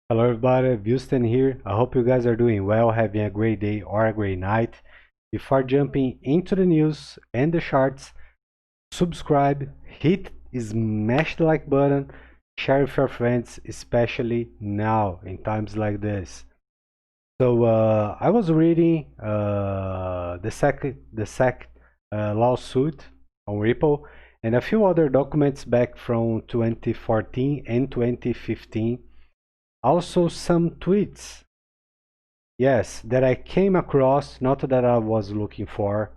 Hello everybody, Houston here. I hope you guys are doing well, having a great day or a great night. Before jumping into the news and the charts, subscribe, smash the like button, share with your friends, especially now in times like this. So I was reading the SEC lawsuit on Ripple and a few other documents back from 2014 and 2015. Also some tweets, yes, that I came across, not that I was looking for.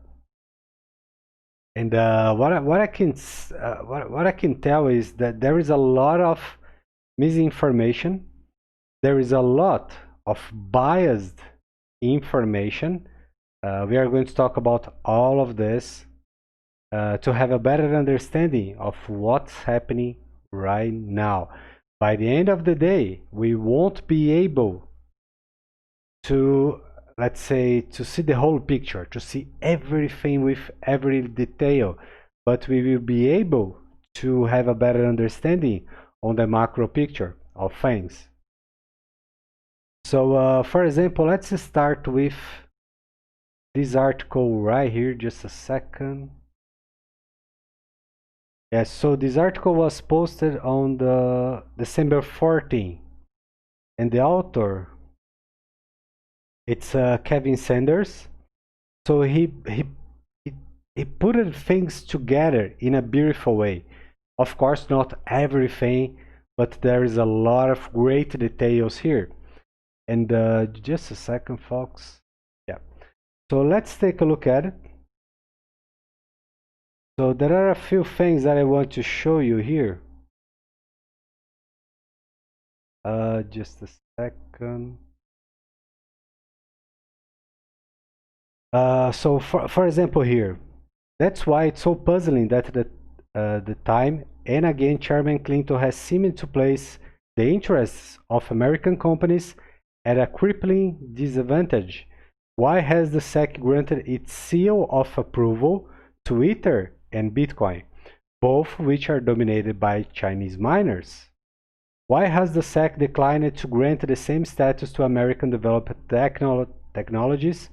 And what I can tell is that there is a lot of misinformation. There is a lot of biased information. We are going to talk about all of this to have a better understanding of what's happening right now. By the end of the day, we won't be able to, let's say, to see the whole picture, to see everything with every detail, but we will be able to have a better understanding on the macro picture of things. So for example, let's start with this article right here. Just a second. Yes, so this article was posted on the December 14, and the author, it's Kevin Sanders. So he put things together in a beautiful way. Of course, not everything, but there is a lot of great details here. And just a second, folks. Yeah. So let's take a look at it. So there are a few things that I want to show you here. Just a second. So for example here, that's why it's so puzzling that the time and again Chairman Clinton has seemed to place the interests of American companies at a crippling disadvantage. Why has the SEC granted its seal of approval to Ether and Bitcoin, both which are dominated by Chinese miners? Why has the SEC declined to grant the same status to American developed technologies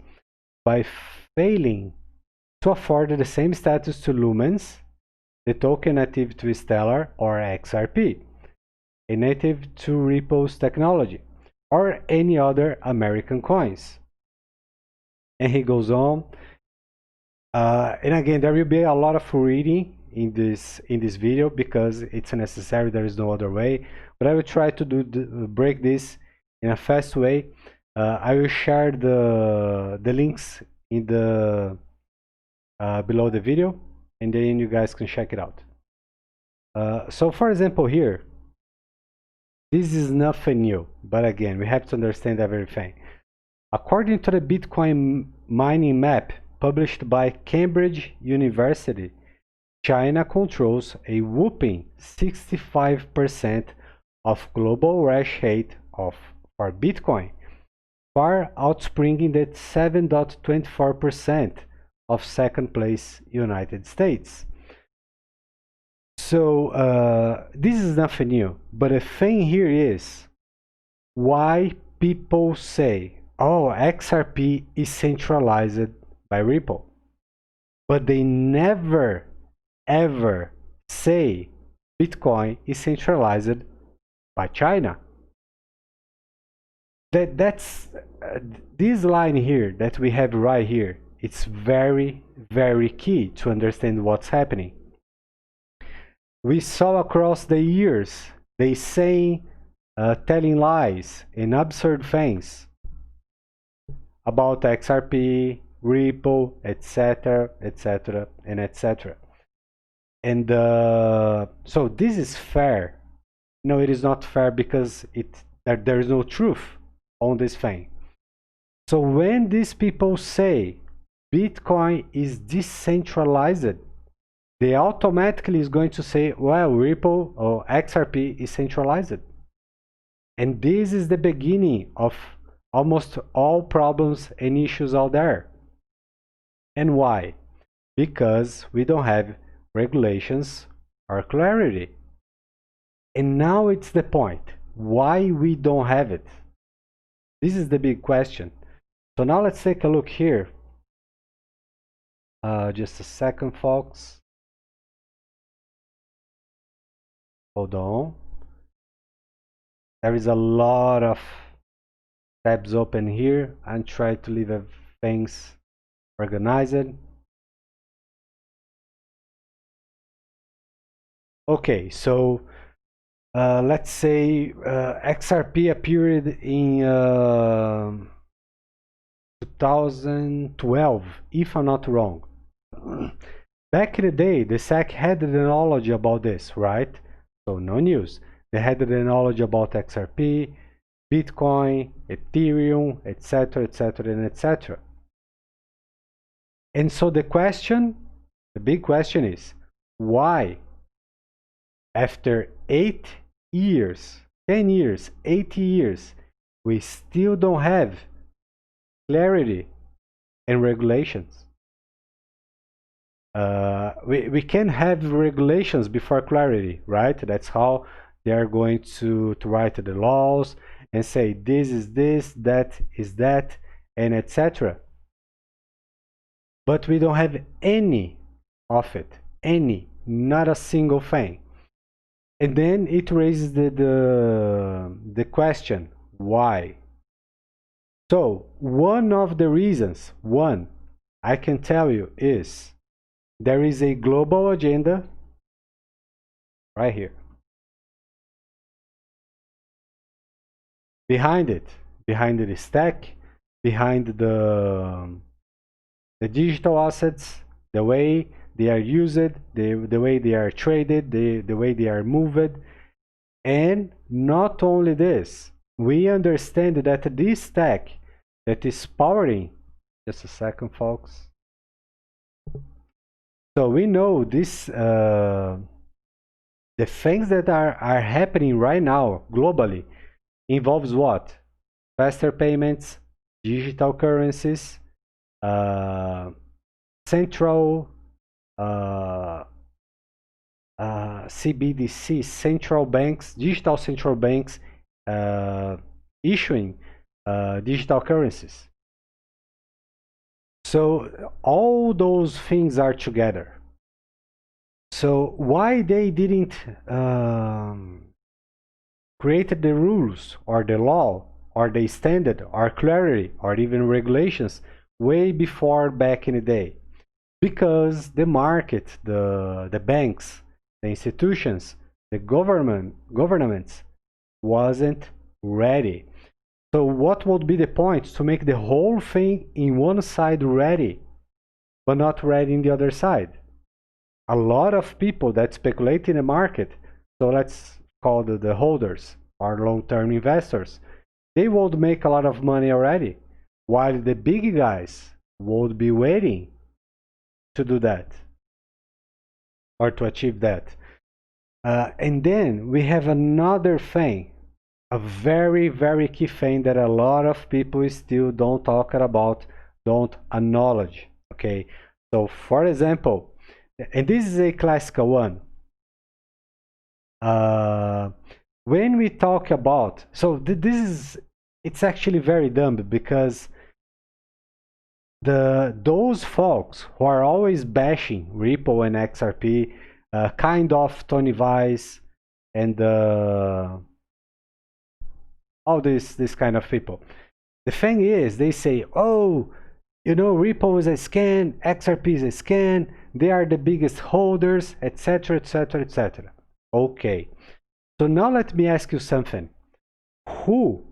by failing to afford the same status to Lumens, the token native to Stellar or XRP, a native to Ripple's technology, or any other American coins? And he goes on. And again, there will be a lot of reading in this video because it's necessary. There is no other way. But I will try to break this in a fast way. I will share the links in the below the video, and then you guys can check it out. So for example here, this is nothing new, but again, we have to understand everything. According to the Bitcoin mining map published by Cambridge University, China controls a whopping 65% of global hash rate for Bitcoin, far outspringing the 7.24% of second place United States. So this is nothing new, but the thing here is why people say, oh, XRP is centralized by Ripple, but they never ever say Bitcoin is centralized by China. That's this line here that we have right here. It's very, very key to understand what's happening. We saw across the years they saying, telling lies and absurd things about XRP, Ripple, etc., etc., and etc. And so this is fair. No, it is not fair because there is no truth on this thing. So when these people say Bitcoin is decentralized, they automatically is going to say, well, Ripple or XRP is centralized. And this is the beginning of almost all problems and issues out there. And why? Because we don't have regulations or clarity. And now it's the point. why we don't have it? This is the big question. So now let's take a look here. Just a second, folks. Hold on. There is a lot of tabs open here and try to leave things organized. Okay, so let's say XRP appeared in 2012, if I'm not wrong. Back in the day, the SEC had the knowledge about this, right? So no news. They had the knowledge about XRP, Bitcoin, Ethereum, etc., etc., and etc. And so the big question is, why after 8 years, 10 years, 80 years, we still don't have clarity and regulations? We can have regulations before clarity, right? That's how they are going to write the laws and say this is this, that is that, and etc. But we don't have any of it, not a single thing. And then it raises the question, why? So one of the reasons, I can tell you, is there is a global agenda right here. Behind it, behind the stack, behind the digital assets, the way they are used, the way they are traded, the way they are moved. And not only this, we understand that this stack that is powering, just a second, folks. So we know this, the things that are happening right now globally involves what? Faster payments, digital currencies, central CBDC, central banks, digital central banks issuing digital currencies. So all those things are together. So why they didn't create the rules or the law or the standard or clarity or even regulations way before back in the day? Because the market, the banks, the institutions, the governments wasn't ready. So what would be the point to make the whole thing in one side ready, but not ready in the other side? A lot of people that speculate in the market, so let's call the holders or long-term investors, they would make a lot of money already, while the big guys would be waiting to do that or to achieve that. And then we have another thing, a very, very key thing that a lot of people still don't talk about, don't acknowledge. Okay, so for example, and this is a classical one. When we talk about, so it's actually very dumb, because those folks who are always bashing Ripple and XRP, kind of Tony Vice and all this kind of people. The thing is, they say, oh, you know, Ripple is a scam, XRP is a scam, they are the biggest holders, etc., etc., etc. Okay, so now let me ask you something. Who?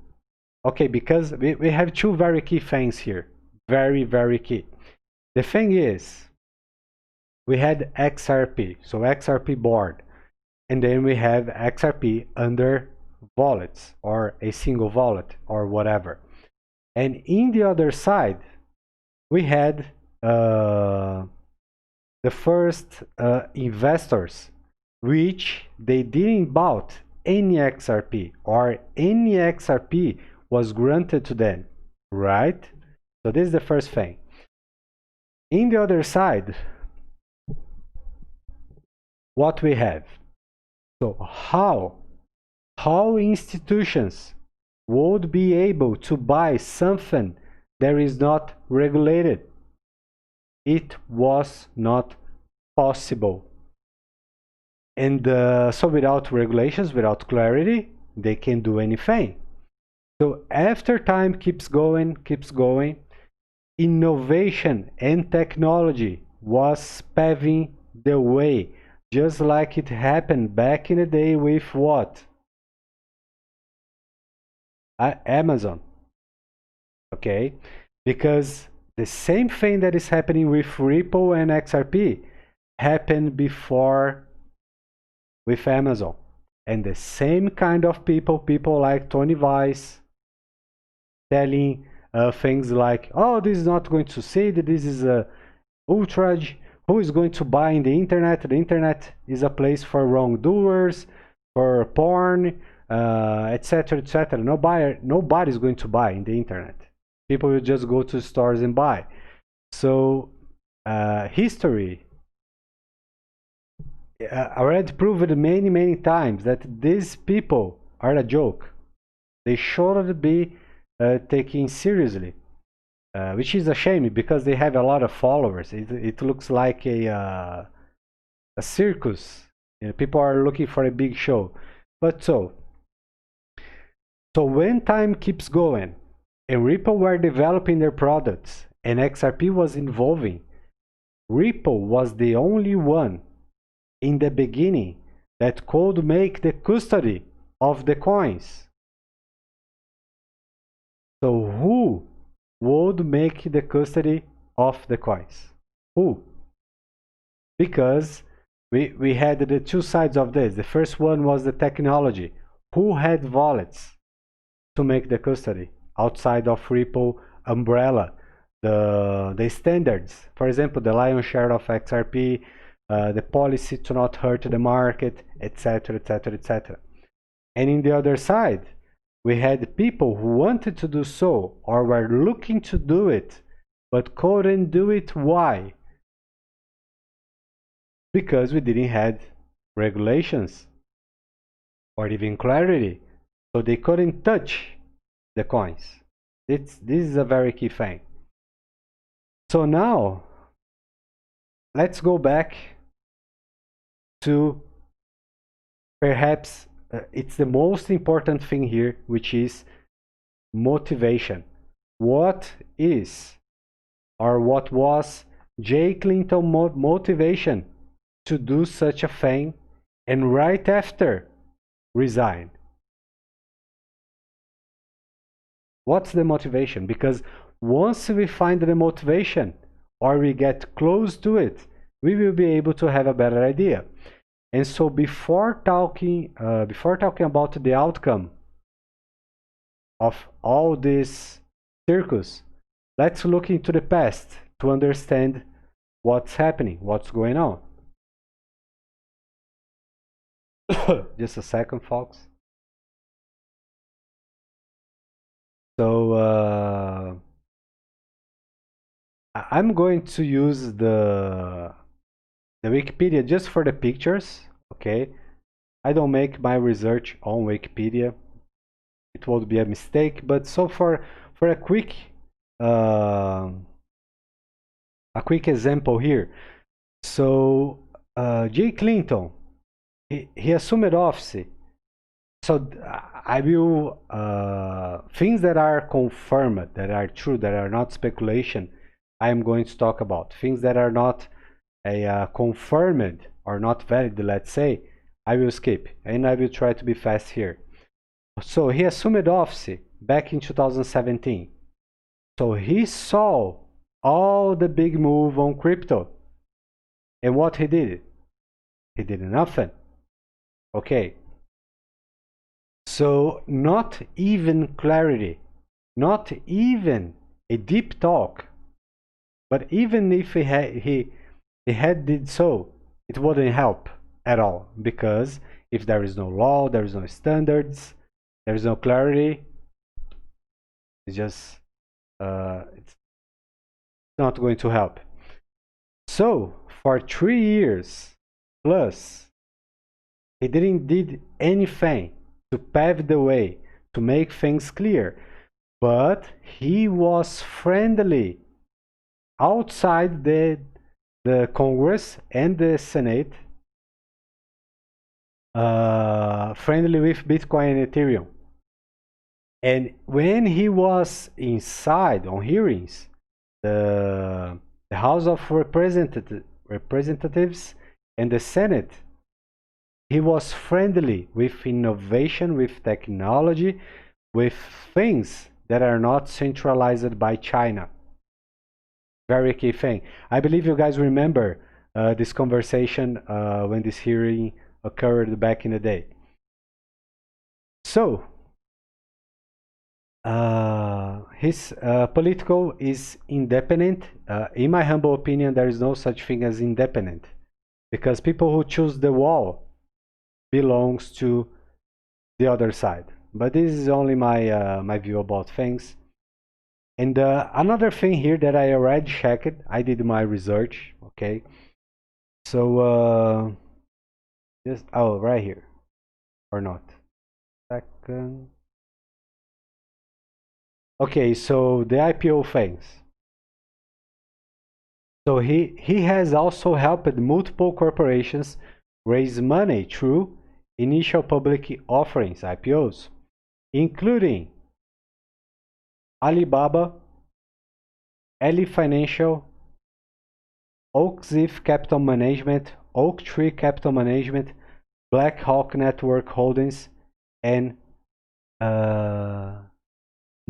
Okay, because we have two very key things here. Very, very key. The thing is, we had XRP, so XRP board, and then we have XRP under wallets or a single wallet or whatever. And in the other side, we had the first investors, which they didn't bought any XRP, or any XRP was granted to them, right? So this is the first thing. In the other side, what we have. So how how institutions would be able to buy something that is not regulated. It was not possible. And so without regulations, without clarity, they can do anything. So after time keeps going, innovation and technology was paving the way, just like it happened back in the day with what? Amazon. Okay? Because the same thing that is happening with Ripple and XRP happened before with Amazon. And the same kind of people like Tony Weiss, telling things like, oh, this is not going to succeed, this is a outrage, who is going to buy in the internet? The internet is a place for wrongdoers, for porn, etc., etc. Nobody's going to buy in the internet. People will just go to stores and buy. So history already proved many times that these people are a joke. They shouldn't be taken seriously, which is a shame because they have a lot of followers. It looks like a circus. You know, people are looking for a big show. But so when time keeps going and Ripple were developing their products and XRP was evolving, Ripple was the only one in the beginning that could make the custody of the coins. So who would make the custody of the coins? Who? Because we had the two sides of this. The first one was the technology. Who had wallets to make the custody outside of Ripple umbrella? The standards, for example, the lion's share of XRP, the policy to not hurt the market, etc., etc., etc. And in the other side, we had people who wanted to do so or were looking to do it, but couldn't do it. Why? Because we didn't have regulations or even clarity, so they couldn't touch the coins. This is a very key thing. So now, let's go back to perhaps it's the most important thing here, which is motivation. What is or what was Jay Clinton motivation to do such a thing and right after resign? What's the motivation? Because once we find the motivation or we get close to it, we will be able to have a better idea. And so before talking about the outcome of all this circus, let's look into the past to understand what's happening, what's going on. Just a second, folks. So I'm going to use the Wikipedia just for the pictures, okay? I don't make my research on Wikipedia. It would be a mistake, but so for a quick example here. So Jay Clinton, he assumed office. So I will things that are confirmed, that are true, that are not speculation, I am going to talk about. Things that are not confirmed or not valid, let's say, I will skip, and I will try to be fast here. So he assumed office back in 2017. So he saw all the big move on crypto. And what he did? He did nothing. Okay. So not even clarity, not even a deep talk, but even if he had did so, it wouldn't help at all, because if there is no law, there is no standards, there is no clarity, it's just it's not going to help. So for 3 years plus, he didn't did anything to pave the way, to make things clear. But he was friendly outside the Congress and the Senate, friendly with Bitcoin and Ethereum. And when he was inside on hearings, the House of Representatives and the Senate, he was friendly with innovation, with technology, with things that are not centralized by China. Very key thing. I believe you guys remember this conversation when this hearing occurred back in the day. So, his political is independent. In my humble opinion, there is no such thing as independent, because people who choose the wall belongs to the other side. But this is only my my view about things. And another thing here that I already checked, I did my research, okay? So just right here, or not? Second. Okay, so the IPO things. So he has also helped multiple corporations raise money through initial public offerings, IPOs, including Alibaba, Ally Financial, Oaktree Capital Management, Oaktree Capital Management, Black Hawk Network Holdings, and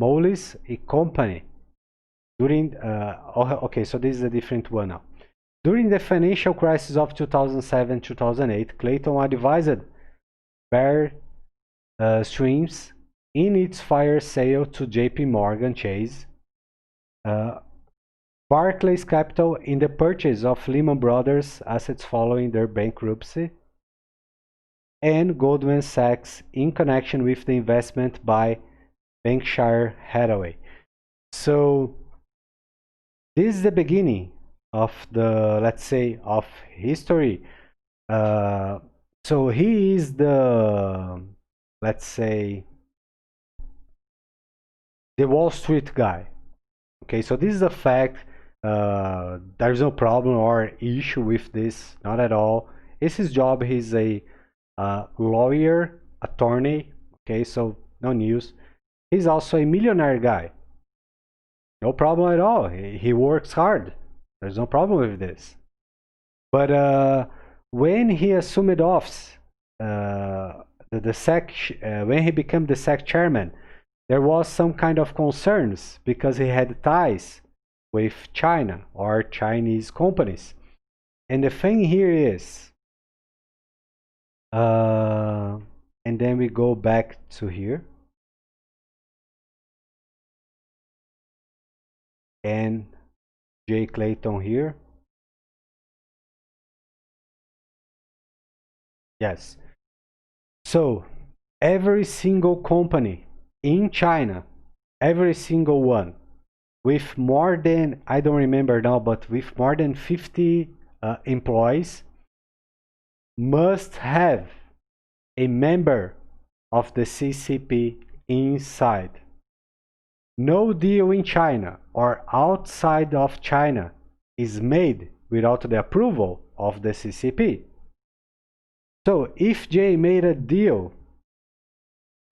Moelis a company. During okay, so this is a different one now. During the financial crisis of 2007-2008, Clayton advised Bear Streams in its fire sale to JP Morgan Chase, Barclays Capital in the purchase of Lehman Brothers assets following their bankruptcy, and Goldman Sachs in connection with the investment by Berkshire Hathaway. So this is the beginning of the, let's say, of history. So he is the, let's say, the Wall Street guy. Okay, so this is a fact. There's no problem or issue with this, not at all. It's his job. He's a lawyer, attorney. Okay, so no news. He's also a millionaire guy. No problem at all. He works hard. There's no problem with this. But when he assumed office, the SEC, when he became the SEC chairman, there was some kind of concerns because he had ties with China or Chinese companies. And the thing here is, and then we go back to here. And Jay Clayton here. Yes. So every single company in China, every single one, with more than, I don't remember now, but with more than 50 employees, must have a member of the CCP inside. No deal in China or outside of China is made without the approval of the CCP. So if Jay made a deal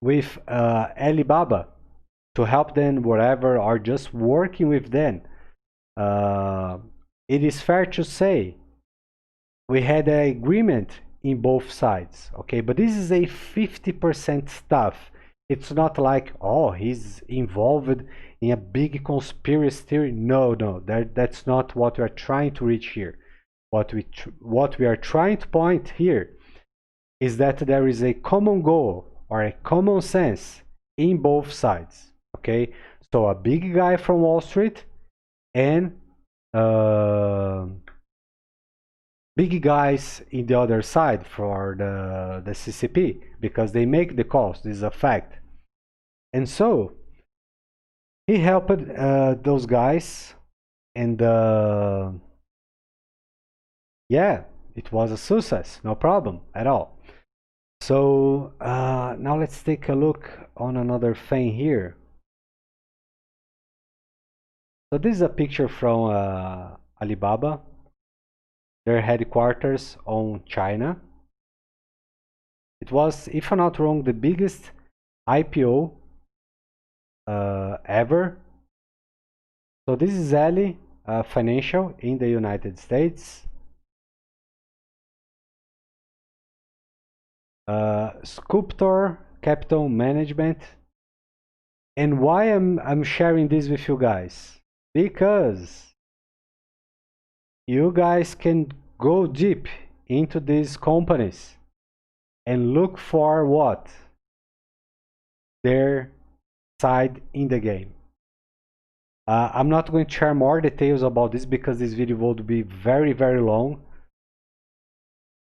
with Alibaba to help them whatever, or just working with them, it is fair to say we had an agreement in both sides. Okay, but this is a 50% stuff. It's not like, oh, he's involved in a big conspiracy theory. No, that's not what we are trying to reach here. What we are trying to point here is that there is a common goal or a common sense in both sides. Okay, so a big guy from Wall Street and big guys in the other side for the CCP, because they make the calls. This is a fact. And so he helped those guys, and yeah, it was a success, no problem at all. So now let's take a look on another thing here. So this is a picture from Alibaba, their headquarters on China. It was, if I'm not wrong, the biggest IPO ever. So this is Ali Financial in the United States. Sculptor Capital Management. And why I'm sharing this with you guys? Because you guys can go deep into these companies and look for what? Their side in the game. I'm not going to share more details about this because this video would be very, very long.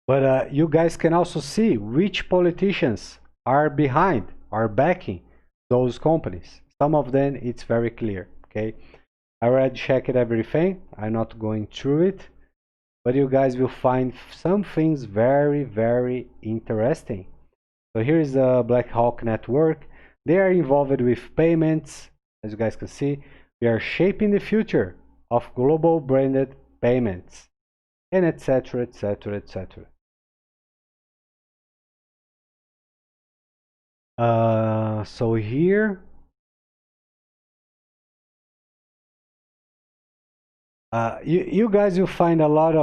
But you guys can also see which politicians are behind, are backing those companies. Some of them, it's very clear, okay? I already checked everything. I'm not going through it. But you guys will find some things very, very interesting. So here is the Black Hawk network. They are involved with payments, as you guys can see. We are shaping the future of global branded payments, and etc, etc, etc. So here, you guys will find a lot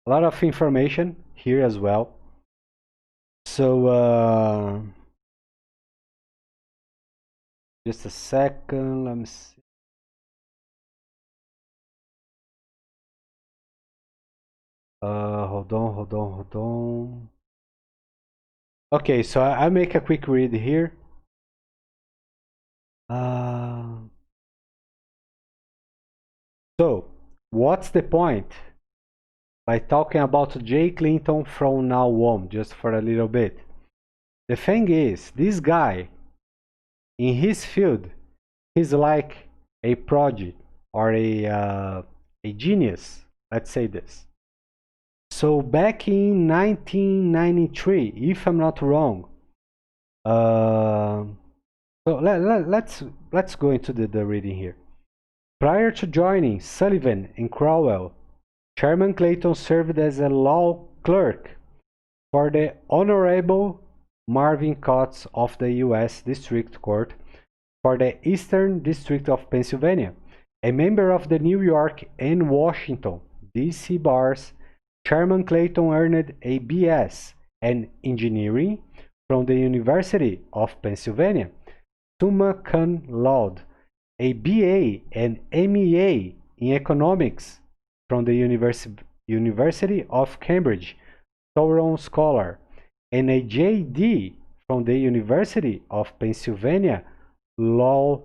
of information here as well. So just a second, let me see. Hold on. Okay, so I make a quick read here. So what's the point by talking about Jay Clinton from now on, just for a little bit? The thing is, this guy, in his field, he's like a prodigy or a genius, let's say this. So back in 1993, if I'm not wrong, so let's go into the reading here. Prior to joining Sullivan and Crowell, Chairman Clayton served as a law clerk for the Honorable Marvin Cox of the U.S. District Court for the Eastern District of Pennsylvania, a member of the New York and Washington, D.C. bars. Chairman Clayton earned a B.S. in engineering from the University of Pennsylvania, summa cum laude, a B.A. and M.E.A. in economics from the University of Cambridge, Thoron Scholar, and a J.D. from the University of Pennsylvania Law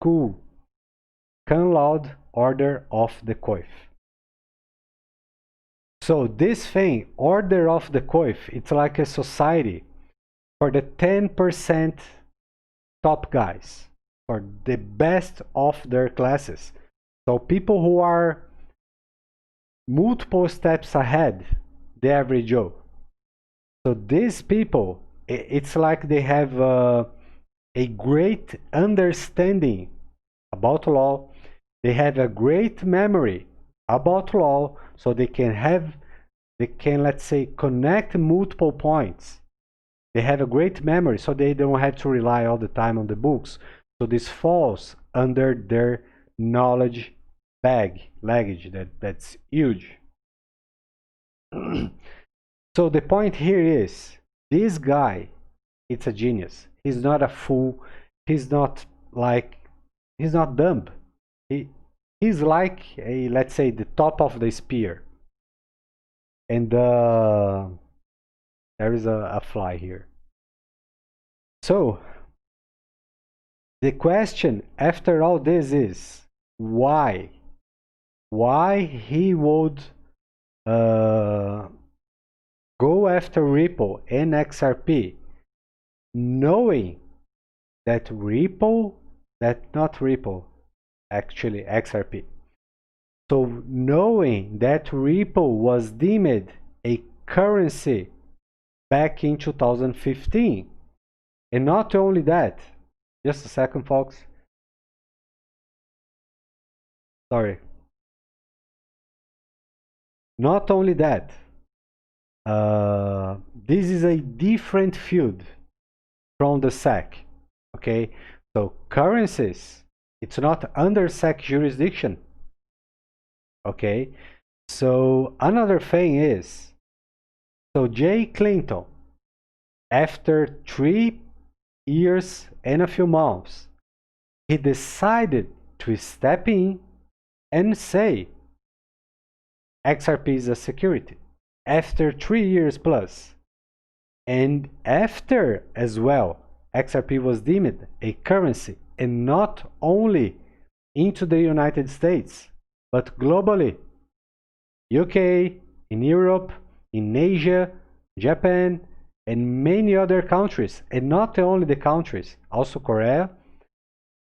School, cum laude Order of the Coif. So this thing, Order of the Coif, it's like a society for the 10% top guys, for the best of their classes. So people who are multiple steps ahead the average Joe. So these people, it's like they have a great understanding about law. They have a great memory about law, so they can, let's say, connect multiple points. They have a great memory, so they don't have to rely all the time on the books. So this falls under their knowledge luggage. That's huge. So the point here is, this guy, it's a genius. He's not a fool. He's not dumb. He's like let's say, the top of the spear. And there is a fly here. So the question after all this is, why he would go after Ripple and XRP, knowing that actually XRP. So knowing that Ripple was deemed a currency back in 2015. And not only that, just a second, folks. Sorry. Not only that, this is a different field from the SEC. Okay, so currencies, it's not under SEC jurisdiction. Okay, so another thing is, so Jay Clinton, after 3 years and a few months, he decided to step in and say XRP is a security after 3 years plus. And after as well, XRP was deemed a currency, and not only into the United States, but globally. UK, in Europe, in Asia, Japan, and many other countries, and not only the countries, also Korea,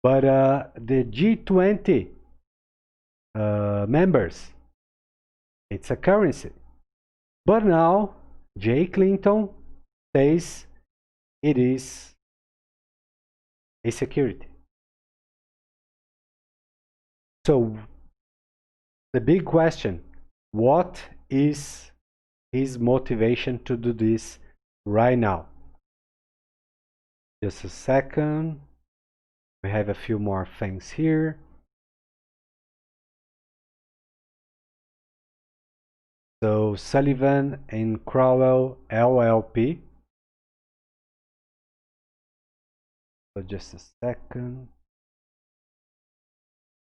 but the G20 members. It's a currency. But now, Jay Clinton says it is a security. So, the big question, what is his motivation to do this right now? Just a second. We have a few more things here. So Sullivan and Crowell LLP. So just a second.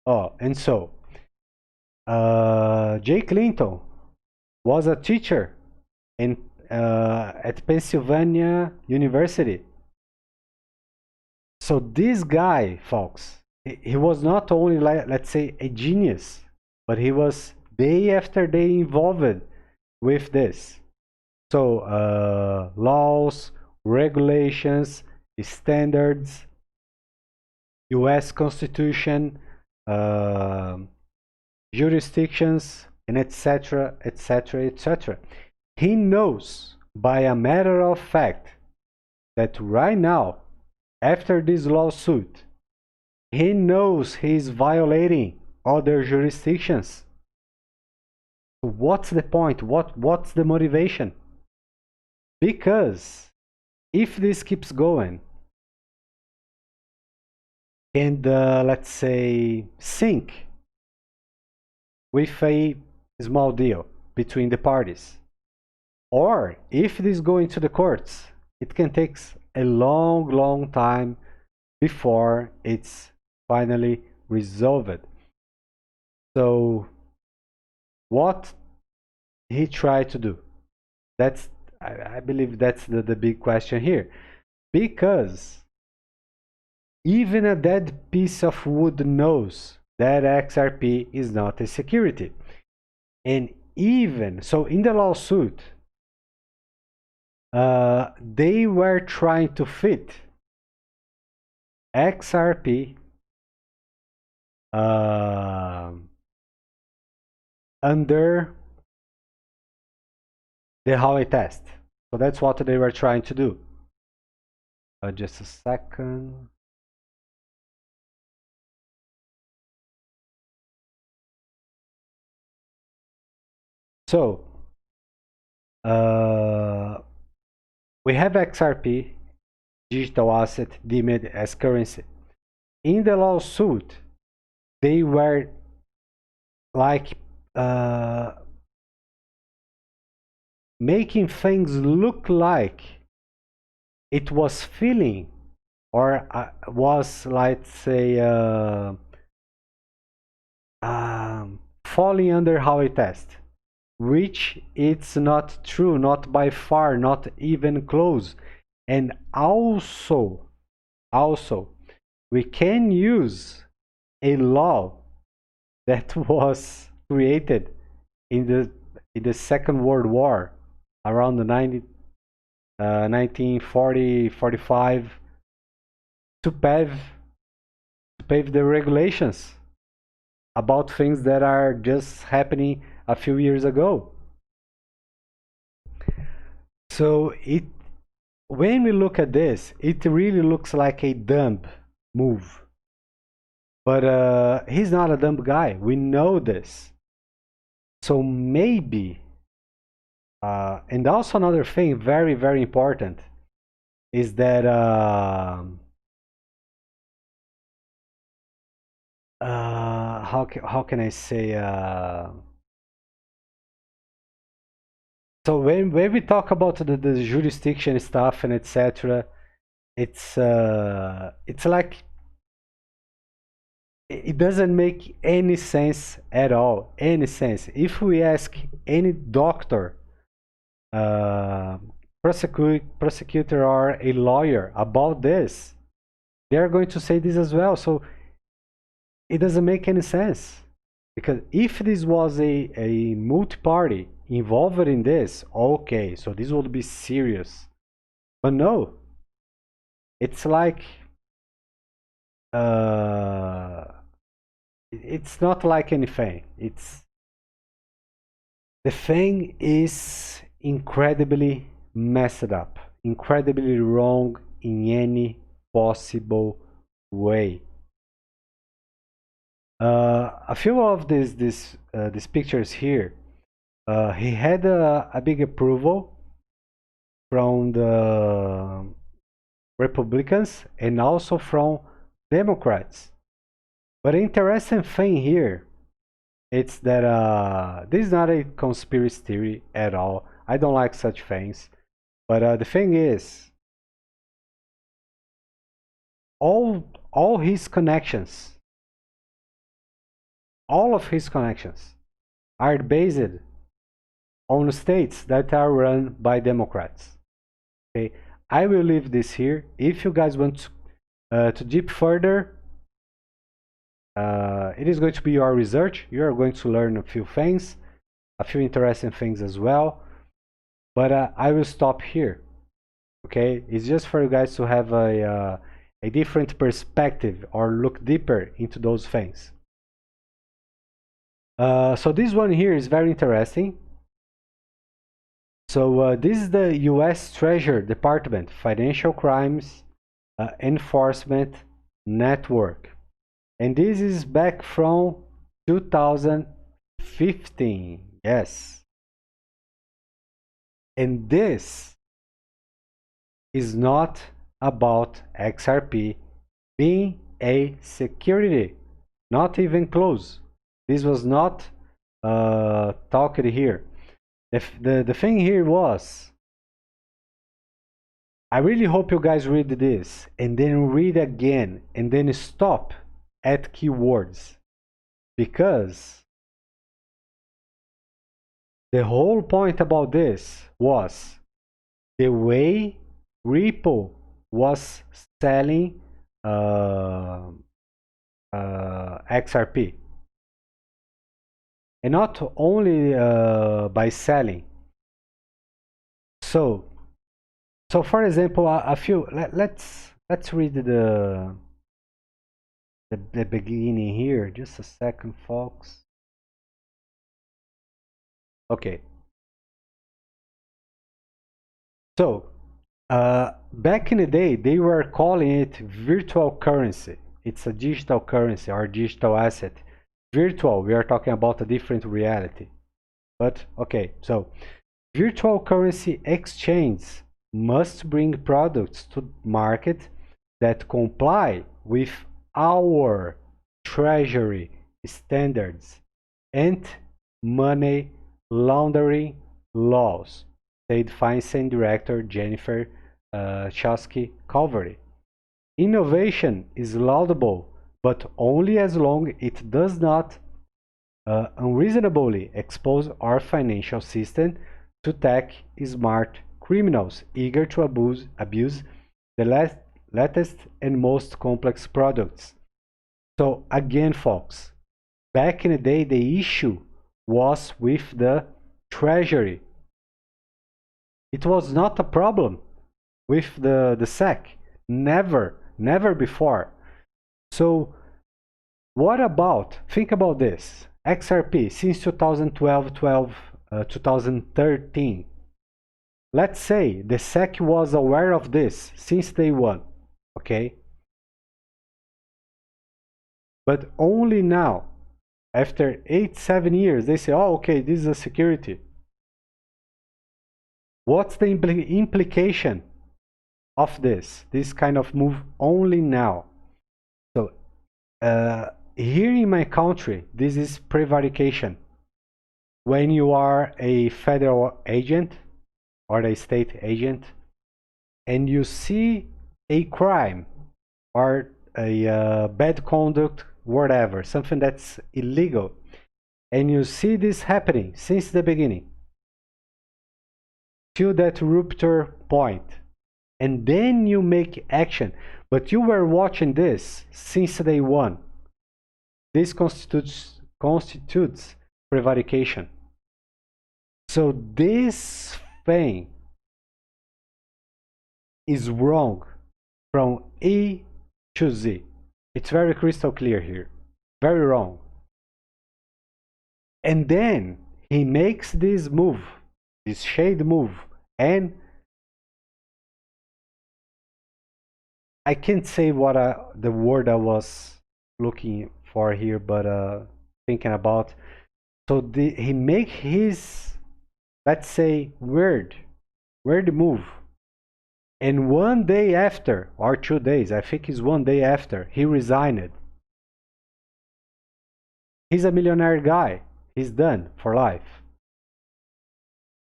Oh, and so Jay Clinton was a teacher in at Pennsylvania University. So this guy, folks, he was not only, let's say, a genius, but he was day after day involved with this. So laws, regulations, standards, US Constitution, jurisdictions, and etc., etc., etc. He knows by a matter of fact that right now, after this lawsuit, he knows he's violating other jurisdictions. What's the point? What's the motivation? Because if this keeps going and let's say sync with a small deal between the parties, or if this goes into the courts, it can take a long time before it's finally resolved. So what he tried to do, that's, I believe that's the big question here, because even a dead piece of wood knows that XRP is not a security. And even so, in the lawsuit, they were trying to fit XRP under the Howey test. So that's what they were trying to do. Just a second. So we have XRP, digital asset, deemed as currency. In the lawsuit, they were like making things look like it was feeling, or was, let's say, falling under Howey test, which it's not true, not by far, not even close. And also we can use a law that was created in the Second World War around the 1940-45 to pave the regulations about things that are just happening a few years ago. So when we look at this, it really looks like a dumb move. But he's not a dumb guy. We know this. So maybe, and also another thing, very, very important, is that how can I say? So when we talk about the jurisdiction stuff and etc., it's like it doesn't make any sense at all. Any sense. If we ask any doctor, prosecutor, or a lawyer about this, they're going to say this as well. So it doesn't make any sense. Because if this was a multi-party involved in this, okay, so this would be serious. But no, it's like it's not like anything. The thing is incredibly messed up, incredibly wrong in any possible way. A few of these pictures here, he had a big approval from the Republicans and also from Democrats. But the interesting thing here, it's that this is not a conspiracy theory at all. I don't like such things. But the thing is, all his connections, all of his connections are based on states that are run by Democrats. Okay, I will leave this here. If you guys want to deep further, it is going to be your research. You are going to learn a few things, a few interesting things as well. But I will stop here. Okay, it's just for you guys to have a different perspective or look deeper into those things. So this one here is very interesting. So this is the U.S. Treasury Department Financial Crimes Enforcement Network. And this is back from 2015. Yes. And this is not about XRP being a security. Not even close. This was not talked here. The thing here was, I really hope you guys read this and then read again and then stop at keywords, because the whole point about this was the way Ripple was selling XRP. And not only by selling. So for example, a few. Let's read the beginning here. Just a second, folks. Okay. So back in the day, they were calling it virtual currency. It's a digital currency or digital asset. Virtual, we are talking about a different reality. But okay, so virtual currency exchange must bring products to market that comply with our treasury standards and money laundering laws, said Feinstein director Jennifer Chasky Calvary. Innovation is laudable, but only as long it does not unreasonably expose our financial system to tech-smart criminals eager to abuse the latest and most complex products. So again, folks, back in the day, the issue was with the treasury. It was not a problem with the SEC. Never before. So what about, think about this, XRP since 2013, Let's say the SEC was aware of this since day one, okay? But only now, after 7 years, they say, oh, okay, this is a security. What's the implication of this kind of move only now? So here in my country, this is prevarication. When you are a federal agent or a state agent and you see a crime or a bad conduct, whatever, something that's illegal, and you see this happening since the beginning till that rupture point, and then you make action, but you were watching this since day one, this constitutes prevarication. So this thing is wrong from A to Z. It's very crystal clear here. Very wrong. And then he makes this move, this shade move, and I can't say what the word I was looking for here, but thinking about. So he make his, let's say, weird move, and 1 day after, or 2 days, I think it's 1 day after, he resigned. He's a millionaire guy. He's done for life.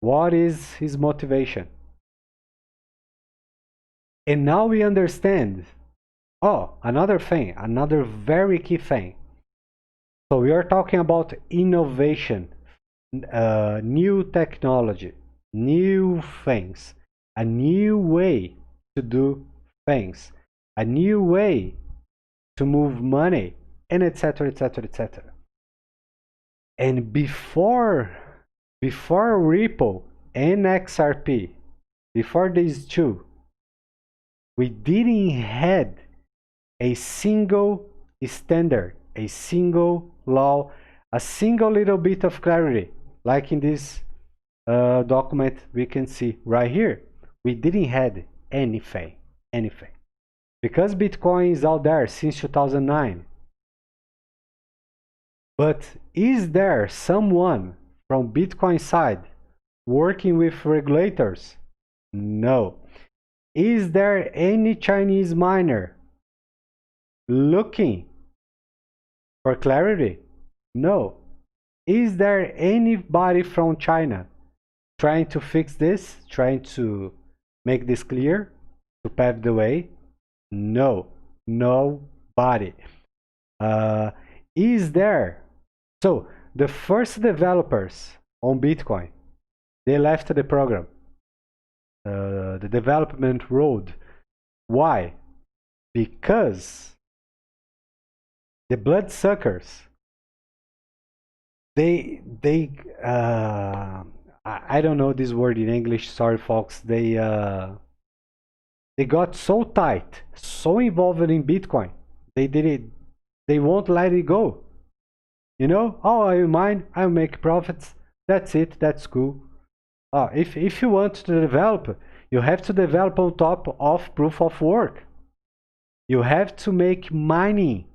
What is his motivation? And now we understand. Oh, another thing, another very key thing. So we are talking about innovation, new technology, new things, a new way to do things, a new way to move money, and etc., etc., etc. And before Ripple and XRP, before these two, we didn't had a single standard, a single law, a single little bit of clarity, like in this document we can see right here. We didn't had anything, because Bitcoin is out there since 2009. But is there someone from Bitcoin side working with regulators? No. Is there any Chinese miner looking for clarity? No. Is there anybody from China trying to fix this, trying to make this clear, to pave the way? No. Nobody. Is there? So the first developers on Bitcoin, they left the program, the development road. Why? Because the bloodsuckers, I don't know this word in English. Sorry, folks. They got so tight, so involved in Bitcoin. They did it. They won't let it go. You know, oh, I mine, I make profits. That's it. That's cool. If you want to develop, you have to develop on top of proof of work. You have to make mining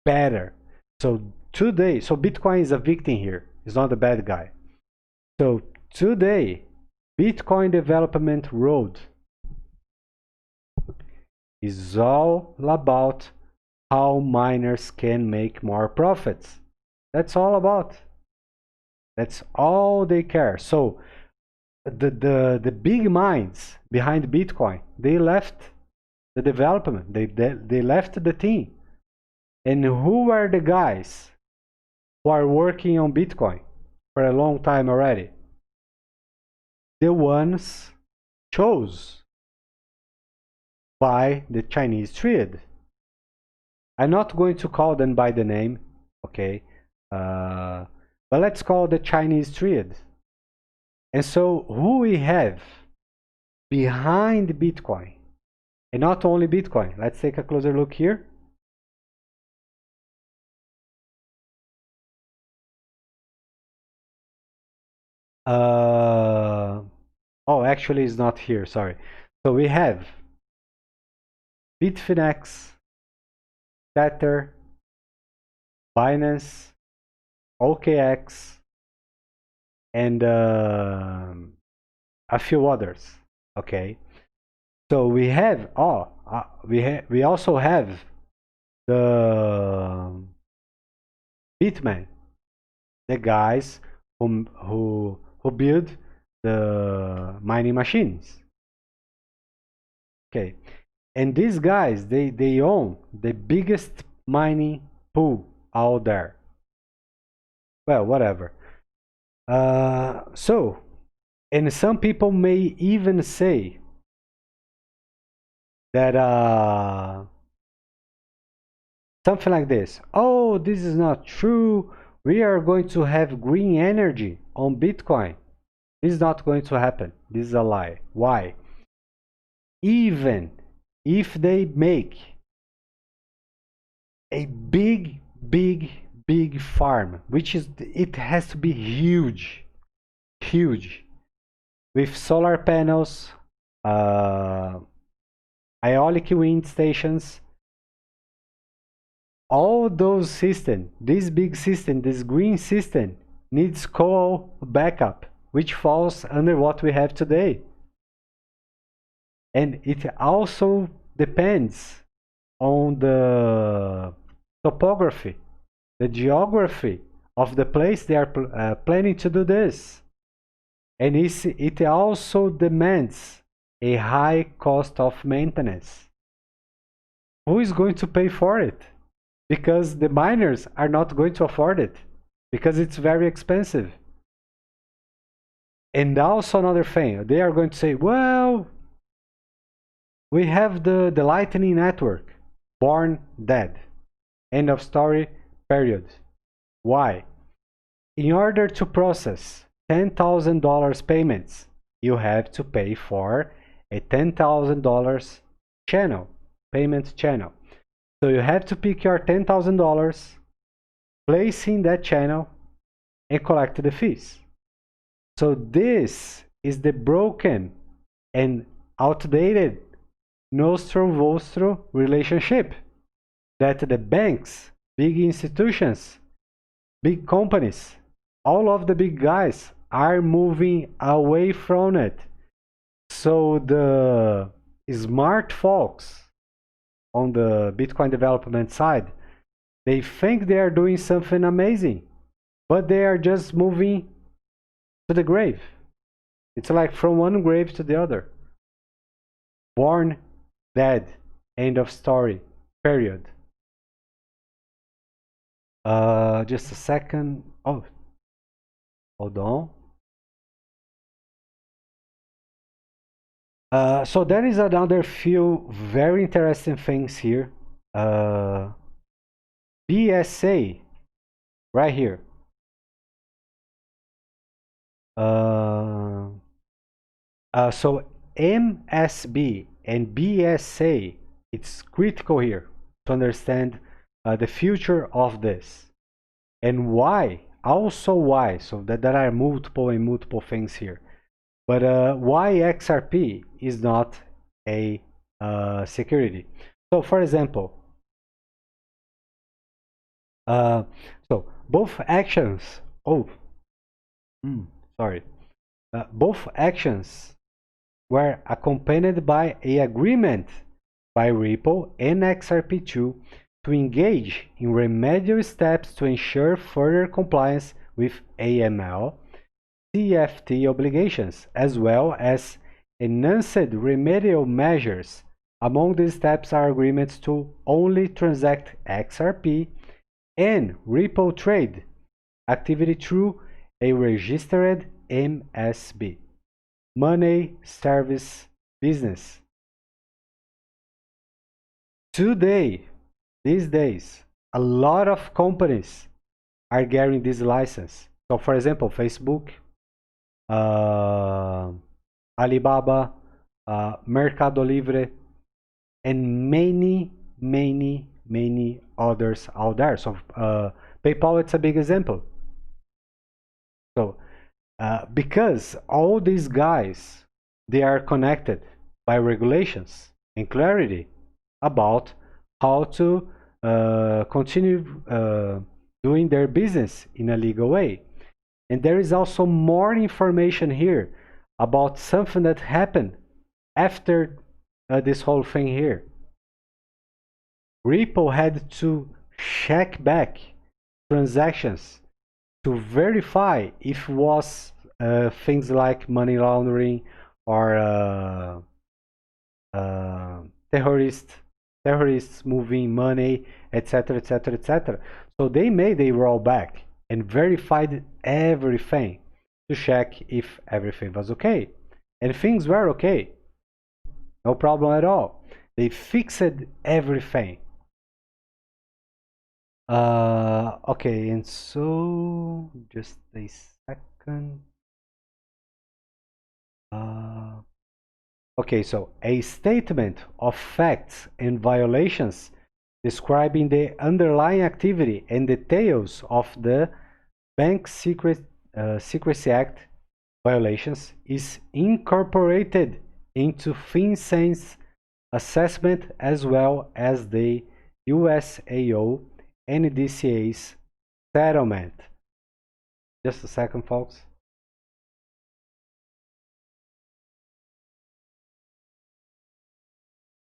better. So today, so Bitcoin is a victim here. It's not a bad guy. So today, Bitcoin development road is all about how miners can make more profits. That's all about. That's all they care. So the big minds behind Bitcoin, they left the development. They left the team. And who are the guys who are working on Bitcoin for a long time already? The ones chose by the Chinese triad. I'm not going to call them by the name, okay? But let's call the Chinese triad. And so who we have behind Bitcoin, and not only Bitcoin. Let's take a closer look here. Oh, actually is not here, sorry. So we have Bitfinex, Tether, Binance, OKX, and a few others. Okay, so we have we also have the Bitman, the guys who build the mining machines. Okay, and these guys they own the biggest mining pool out there. Well, whatever. So, and some people may even say that something like this. Oh, this is not true. We are going to have green energy on Bitcoin. This is not going to happen. This is a lie. Why? Even if they make a big farm, which is, it has to be huge, huge, with solar panels, aeolic wind stations, all those systems, this big system, this green system, needs coal backup, which falls under what we have today. And it also depends on the topography, the geography of the place they are planning to do this. And it also demands a high cost of maintenance. Who is going to pay for it? Because the miners are not going to afford it, because it's very expensive. And also another thing, they are going to say, well, we have the Lightning Network, born dead. End of story, period. Why? In order to process $10,000 payments, you have to pay for a $10,000 channel, payment channel. So you have to pick your $10,000, place in that channel, and collect the fees. So this is the broken and outdated nostro-vostro relationship that the banks, big institutions, big companies, all of the big guys are moving away from it. So the smart folks on the Bitcoin development side, they think they are doing something amazing, but they are just moving to the grave. It's like from one grave to the other. Born dead. End of story. Period. Just a second. Oh, hold on. So there is another few very interesting things here. BSA, right here. So MSB and BSA, it's critical here to understand the future of this. And why, also why, so that there are multiple things here. But why XRP is not a security? So for example, so both actions, both actions were accompanied by an agreement by Ripple and XRP2 to engage in remedial steps to ensure further compliance with AML, CFT obligations, as well as enhanced remedial measures. Among these steps are agreements to only transact XRP and Ripple trade activity through a registered MSB, money service business. Today, these days, a lot of companies are getting this license. So for example, Facebook, Alibaba, Mercado Libre, and many others out there. So PayPal, it's a big example. So because all these guys they are connected by regulations and clarity about how to continue doing their business in a legal way. And there is also more information here about something that happened after this whole thing here. Ripple had to check back transactions to verify if it was things like money laundering or terrorists moving money, etc., etc., etc. So they made a rollback and verified everything to check if everything was okay. And things were okay. No problem at all. They fixed everything. Okay, and so just a second. Okay, so a statement of facts and violations describing the underlying activity and details of the Bank Secrecy Act violations is incorporated into FinCEN's assessment as well as the USAO and DCA's settlement. Just a second, folks.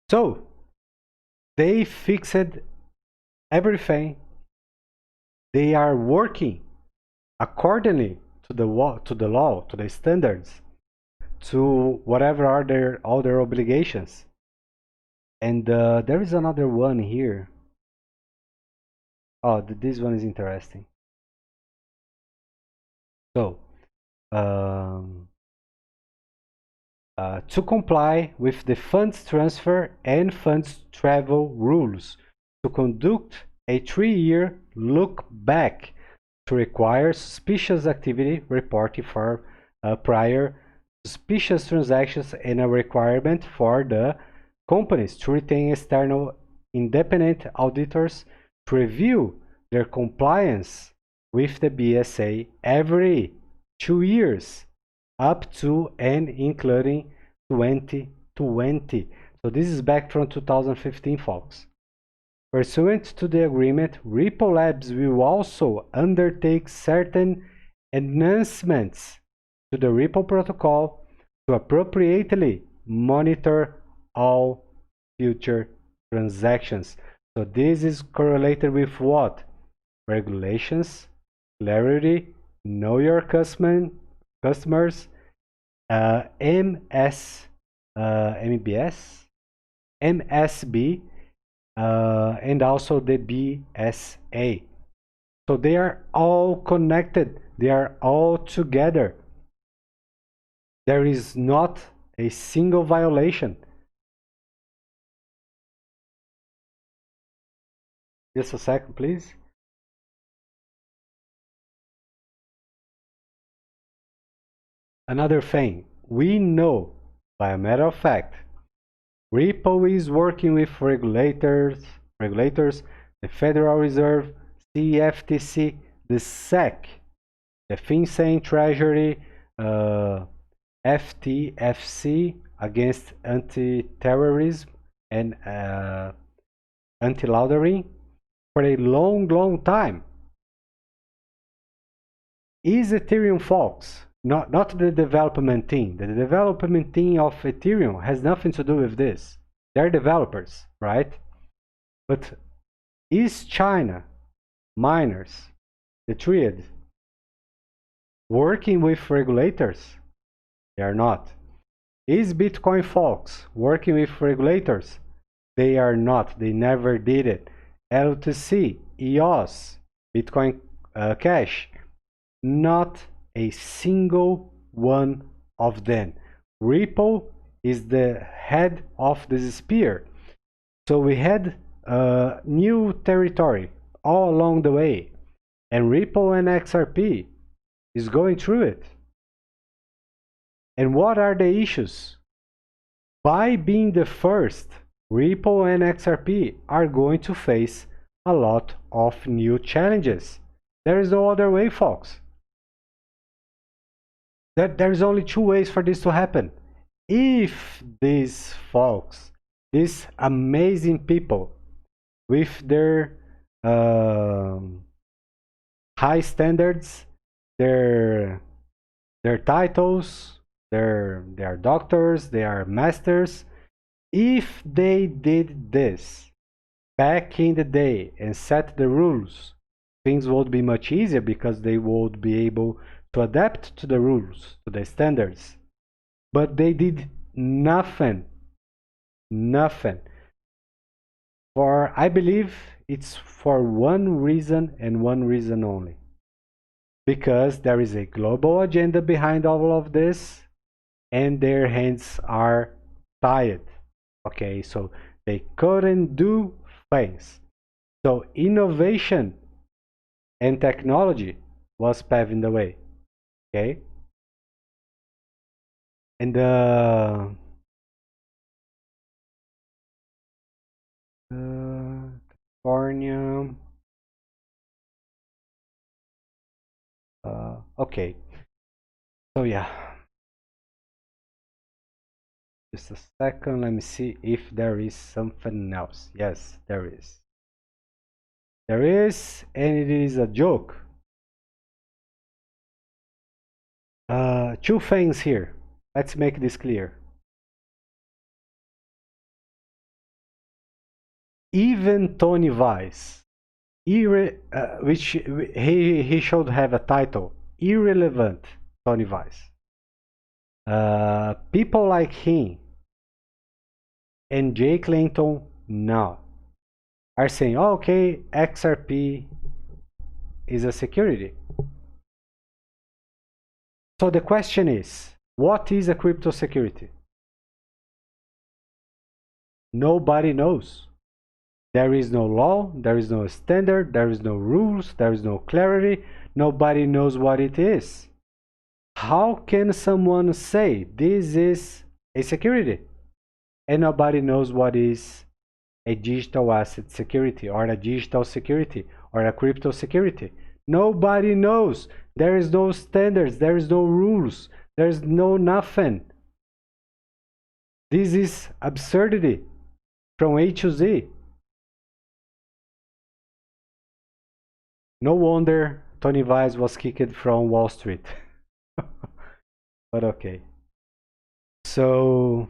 So they fixed everything. They are working accordingly to the law, to the standards, to whatever are all their obligations. And there is another one here. Oh, this one is interesting. So, to comply with the funds transfer and funds travel rules, to conduct a 3-year look back to require suspicious activity reporting for prior suspicious transactions and a requirement for the companies to retain external independent auditors to review their compliance with the BSA every 2 years up to and including 2020. So this is back from 2015, folks. Pursuant to the agreement, Ripple Labs will also undertake certain enhancements to the Ripple protocol to appropriately monitor all future transactions. So this is correlated with what? Regulations, clarity, know your customers, MSB, and also the BSA. So they are all connected. They are all together. There is not a single violation. Just a second, please. Another thing, we know, by a matter of fact, Ripple is working with regulators, the Federal Reserve, CFTC, the SEC, the FinCEN Treasury, FTFC against anti-terrorism and anti-laundering for a long time. Is Ethereum, folks, not the development team. The development team of Ethereum has nothing to do with this. They're developers, right? But is China, miners, the Triad, working with regulators? They are not. Is Bitcoin, folks, working with regulators? They are not. They never did it. LTC, EOS, Bitcoin Cash, not a single one of them. Ripple is the head of this spear. So we had new territory all along the way. And Ripple and XRP is going through it. And what are the issues? By being the first, Ripple and XRP are going to face a lot of new challenges. There is no other way, folks. There's only two ways for this to happen. If these folks, these amazing people with their high standards, their titles, they are doctors, they are masters, if they did this back in the day and set the rules, things would be much easier because they would be able to adapt to the rules, to the standards. But they did nothing. Nothing. For, I believe it's for one reason and one reason only. Because there is a global agenda behind all of this and their hands are tied. Okay, so they couldn't do things. So innovation and technology was paving the way. Okay, and California. Okay, so yeah, just a second. Let me see if there is something else. Yes, there is. There is, and it is a joke. Two things here. Let's make this clear. Even Tony Weiss, which he should have a title, irrelevant Tony Weiss. People like him and Jay Clayton now are saying, oh, okay, XRP is a security. So the question is, what is a crypto security? Nobody knows. There is no law, there is no standard, there is no rules, there is no clarity. Nobody knows what it is. How can someone say this is a security and nobody knows what is a digital asset security or a digital security or a crypto security? Nobody knows. There is no standards, there is no rules, there is no nothing. This is absurdity from A to Z. No wonder Tony Weiss was kicked from Wall Street. But okay. So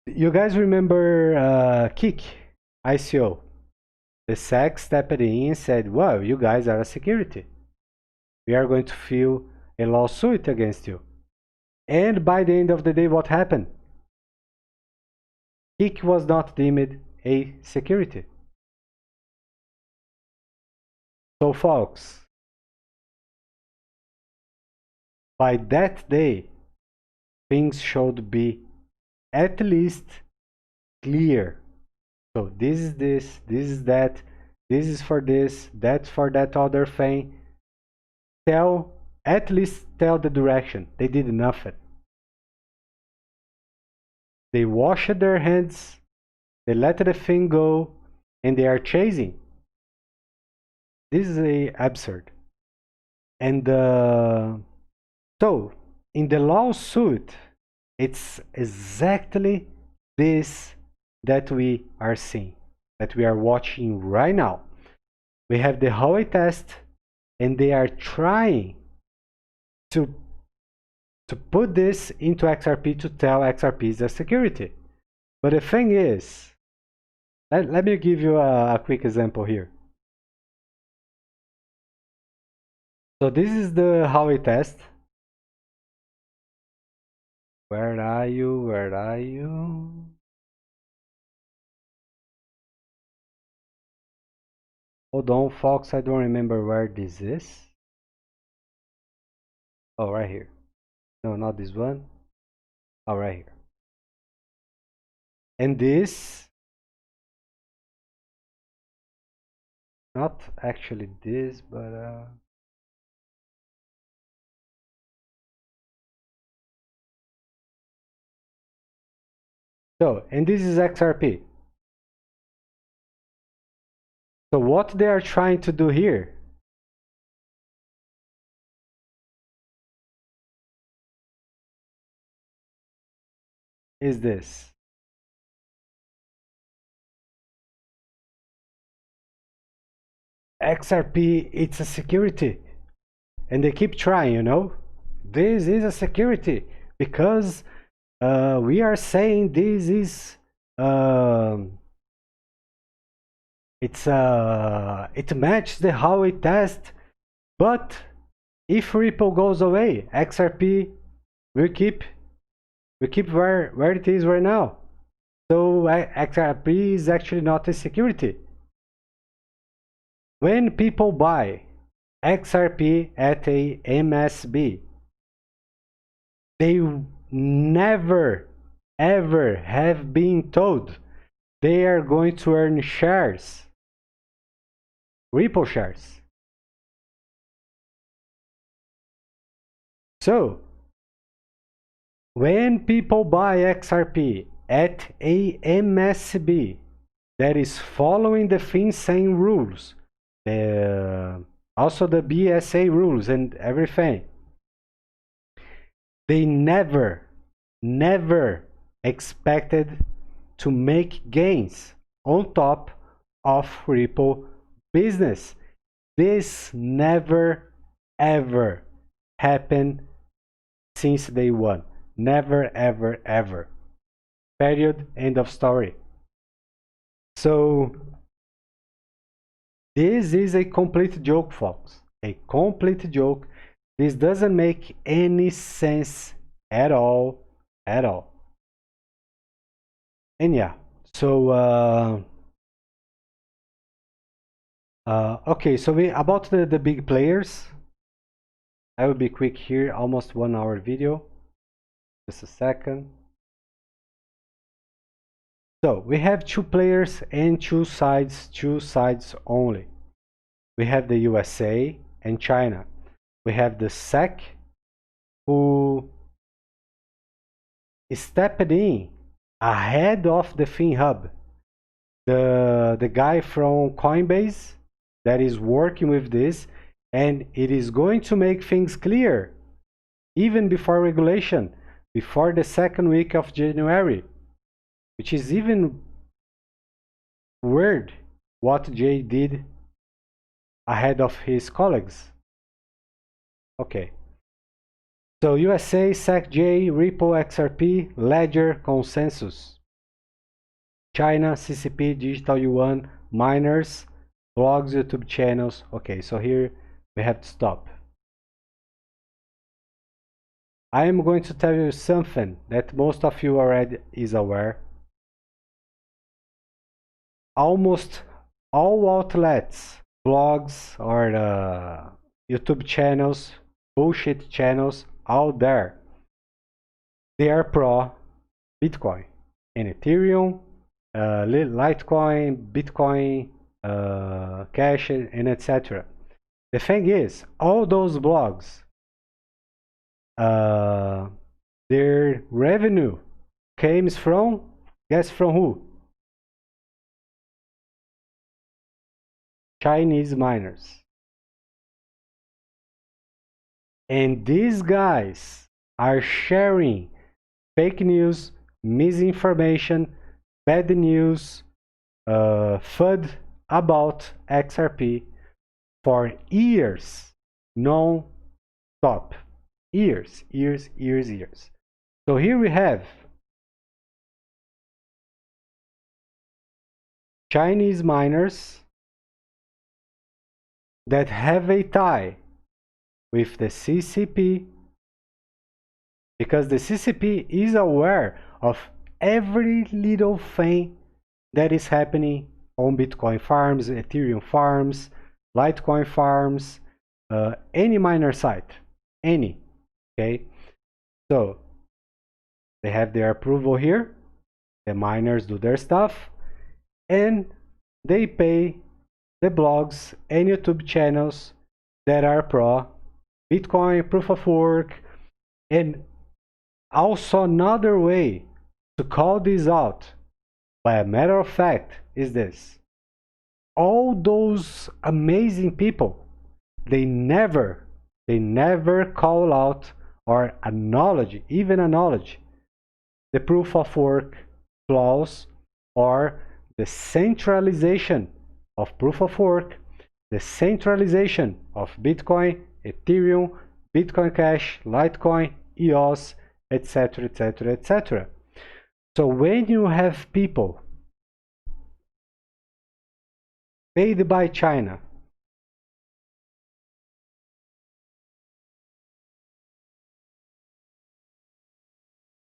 you guys remember Kik ICO? The SEC stepped in and said, well, you guys are a security. We are going to file a lawsuit against you. And by the end of the day, what happened? Kik was not deemed a security. So folks, by that day, things should be at least clear. So this is this is that, this is for this, that's for that other thing. At least tell the direction. They did nothing. They washed their hands, they let the thing go, and they are chasing. This is absurd. And so in the lawsuit, it's exactly this that we are seeing, that we are watching right now. We have the Howey test, and they are trying to put this into XRP to tell XRP is a security. But the thing is, let me give you a quick example here. So this is the Howey test. Where are you? Where are you? Hold on, folks. I don't remember where this is. Oh, right here. No, not this one. Oh, right here. And this, not actually this, but so, and this is XRP. So what they are trying to do here is this. XRP, it's a security. And they keep trying, you know. This is a security because we are saying this is it matches the Howey test, but if Ripple goes away, XRP will keep where it is right now. So XRP is actually not a security. When people buy XRP at a MSB, they never ever have been told they are going to earn shares, Ripple shares. So when people buy XRP at a MSB that is following the FinCEN rules, also the BSA rules and everything, they never expected to make gains on top of Ripple business. This never ever happened since day one. Never ever ever. Period. End of story. So this is a complete joke, folks. A complete joke. This doesn't make any sense at all. At all. And yeah, so okay, so about the big players, I will be quick here, almost 1 hour video. Just a second. So we have two players and two sides only. We have the USA and China. We have the SEC who stepped in ahead of the FinHub. The guy from Coinbase that is working with this, and it is going to make things clear even before regulation, before the second week of January, which is even weird what Jay did ahead of his colleagues. Okay. So USA, SecJ, Ripple, XRP, Ledger, Consensus. China, CCP, Digital Yuan, miners, blogs, YouTube channels. Okay, so here we have to stop. I am going to tell you something that most of you already is aware. Almost all outlets, blogs or YouTube channels, bullshit channels out there, they are pro Bitcoin and Ethereum, Litecoin, Bitcoin, Cash, and etc. The thing is, all those blogs, their revenue comes from, guess from who? Chinese miners. And these guys are sharing fake news, misinformation, bad news, FUD about XRP for years, non-stop. Years. So here we have Chinese miners that have a tie with the CCP, because the CCP is aware of every little thing that is happening on Bitcoin farms, Ethereum farms, Litecoin farms, any miner site, any. Okay, so they have their approval here. The miners do their stuff, and they pay the blogs and YouTube channels that are pro Bitcoin, proof of work. And also another way to call this out, by a matter of fact, is this: all those amazing people, they never call out or acknowledge the proof of work flaws or the centralization of proof of work, the centralization of Bitcoin, Ethereum, Bitcoin Cash, Litecoin, EOS, etc., etc., etc. So when you have people paid by China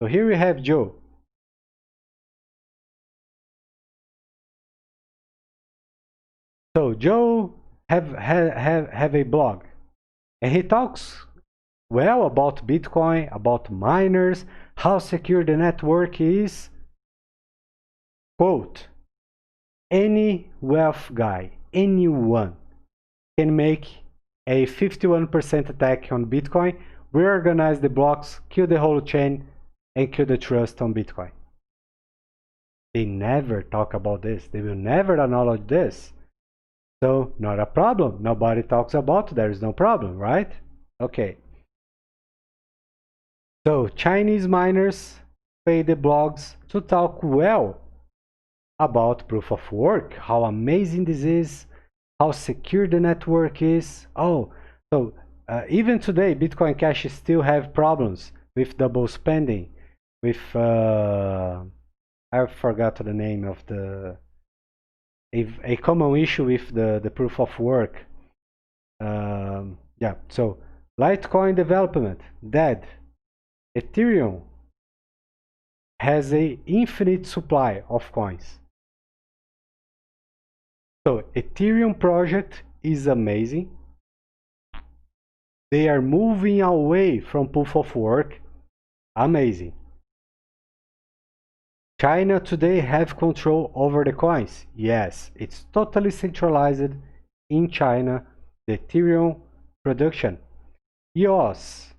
so here we have Joe. So Joe have a blog, and he talks well about Bitcoin, about miners, how secure the network is. Quote, any wealth guy, anyone can make a 51% attack on Bitcoin, reorganize the blocks, kill the whole chain, and kill the trust on Bitcoin. They never talk about this. They will never acknowledge this. So, not a problem. Nobody talks about it. There is no problem, right? Okay. So, Chinese miners pay the blogs to talk well about proof of work, how amazing this is, how secure the network is. Oh, so even today, Bitcoin Cash still have problems with double spending, with I forgot the name of a common issue with the proof of work. Yeah, so Litecoin development dead. Ethereum has a infinite supply of coins. So Ethereum project is amazing. They are moving away from proof of work. Amazing. China today have control over the coins. Yes, it's totally centralized in China, the Ethereum production. EOS,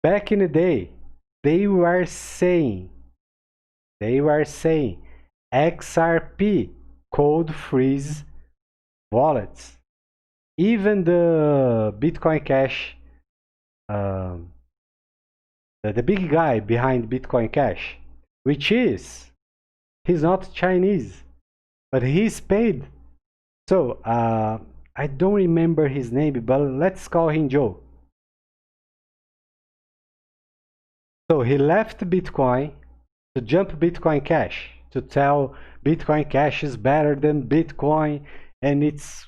back in the day, they were saying XRP, code freeze wallets. Even the Bitcoin Cash, the big guy behind Bitcoin Cash, which is, he's not Chinese, but he's paid. So I don't remember his name, but let's call him Joe. So he left Bitcoin to jump Bitcoin Cash, to tell Bitcoin Cash is better than Bitcoin, and it's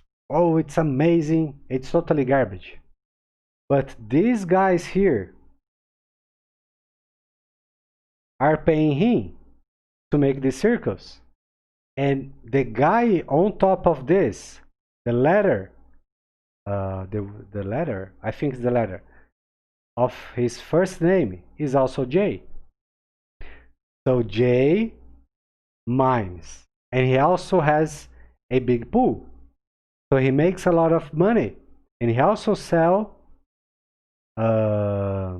amazing. It's totally garbage. But these guys here are paying him to make these circles. And the guy on top of this, the letter, the letter, I think it's the letter of his first name is also J. So J mines, and he also has a big pool. So he makes a lot of money, and he also sell uh,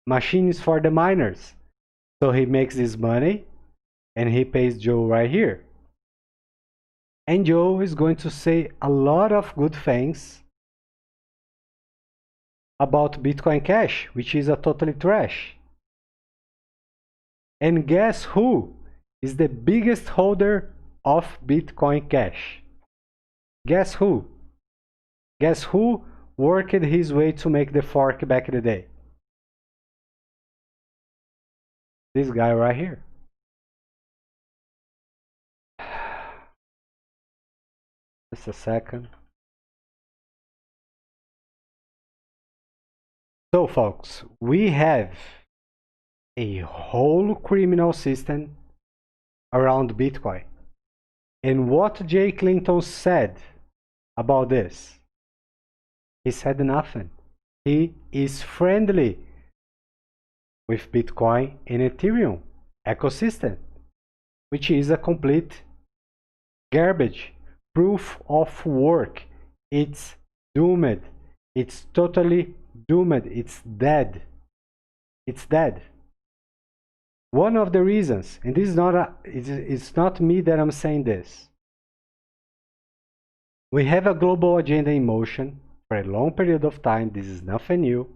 machines for the miners. So he makes this money, and he pays Joe right here. And Joe is going to say a lot of good things about Bitcoin Cash, which is a totally trash. And guess who is the biggest holder of Bitcoin Cash? Guess who? Guess who worked his way to make the fork back in the day? This guy right here. Just a second. So folks, we have a whole criminal system around Bitcoin. And what Jay Clinton said about this? He said nothing. He is friendly with Bitcoin and Ethereum ecosystem, which is a complete garbage. Proof of work. It's doomed. It's totally doomed. It's dead. It's dead. One of the reasons, and this is it's not me that I'm saying this. We have a global agenda in motion for a long period of time. This is nothing new.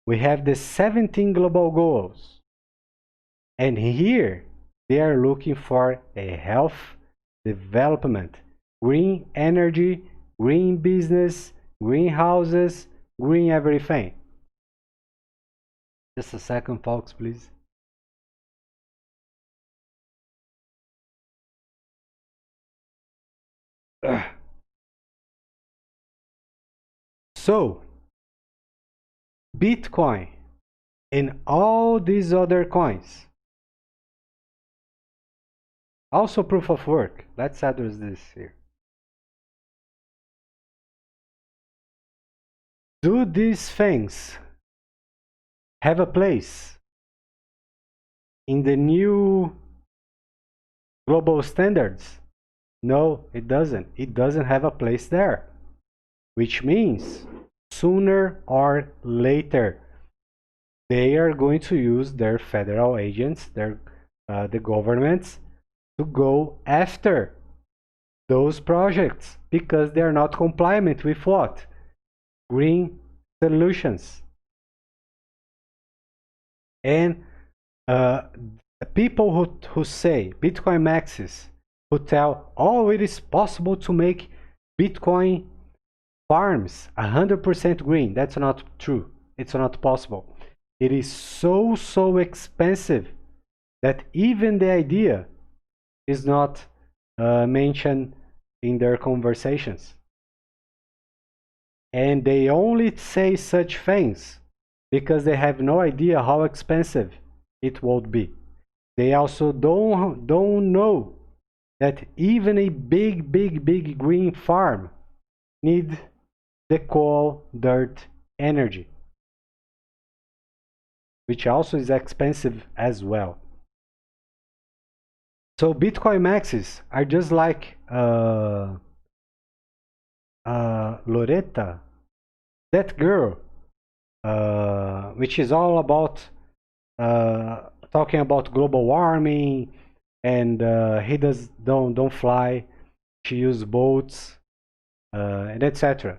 we have the 17 global goals. And here they are looking for a health development, green energy, green business, greenhouses, green everything. Just a second, folks, please. So, Bitcoin and all these other coins, also proof of work. Let's address this here. Do these things have a place in the new global standards? No, it doesn't. It doesn't have a place there. Which means sooner or later they are going to use their federal agents, the governments, to go after those projects because they are not compliant with what? Green solutions. And people who say Bitcoin maxis, who tell, oh, it is possible to make Bitcoin farms 100% green. That's not true. It's not possible. It is so expensive that even the idea is not mentioned in their conversations. And they only say such things because they have no idea how expensive it would be. They also don't know that even a big green farm need the coal, dirt, energy, which also is expensive as well. So Bitcoin maxis are just like Loretta, that girl, which is all about talking about global warming, and he don't fly. She uses boats and etc.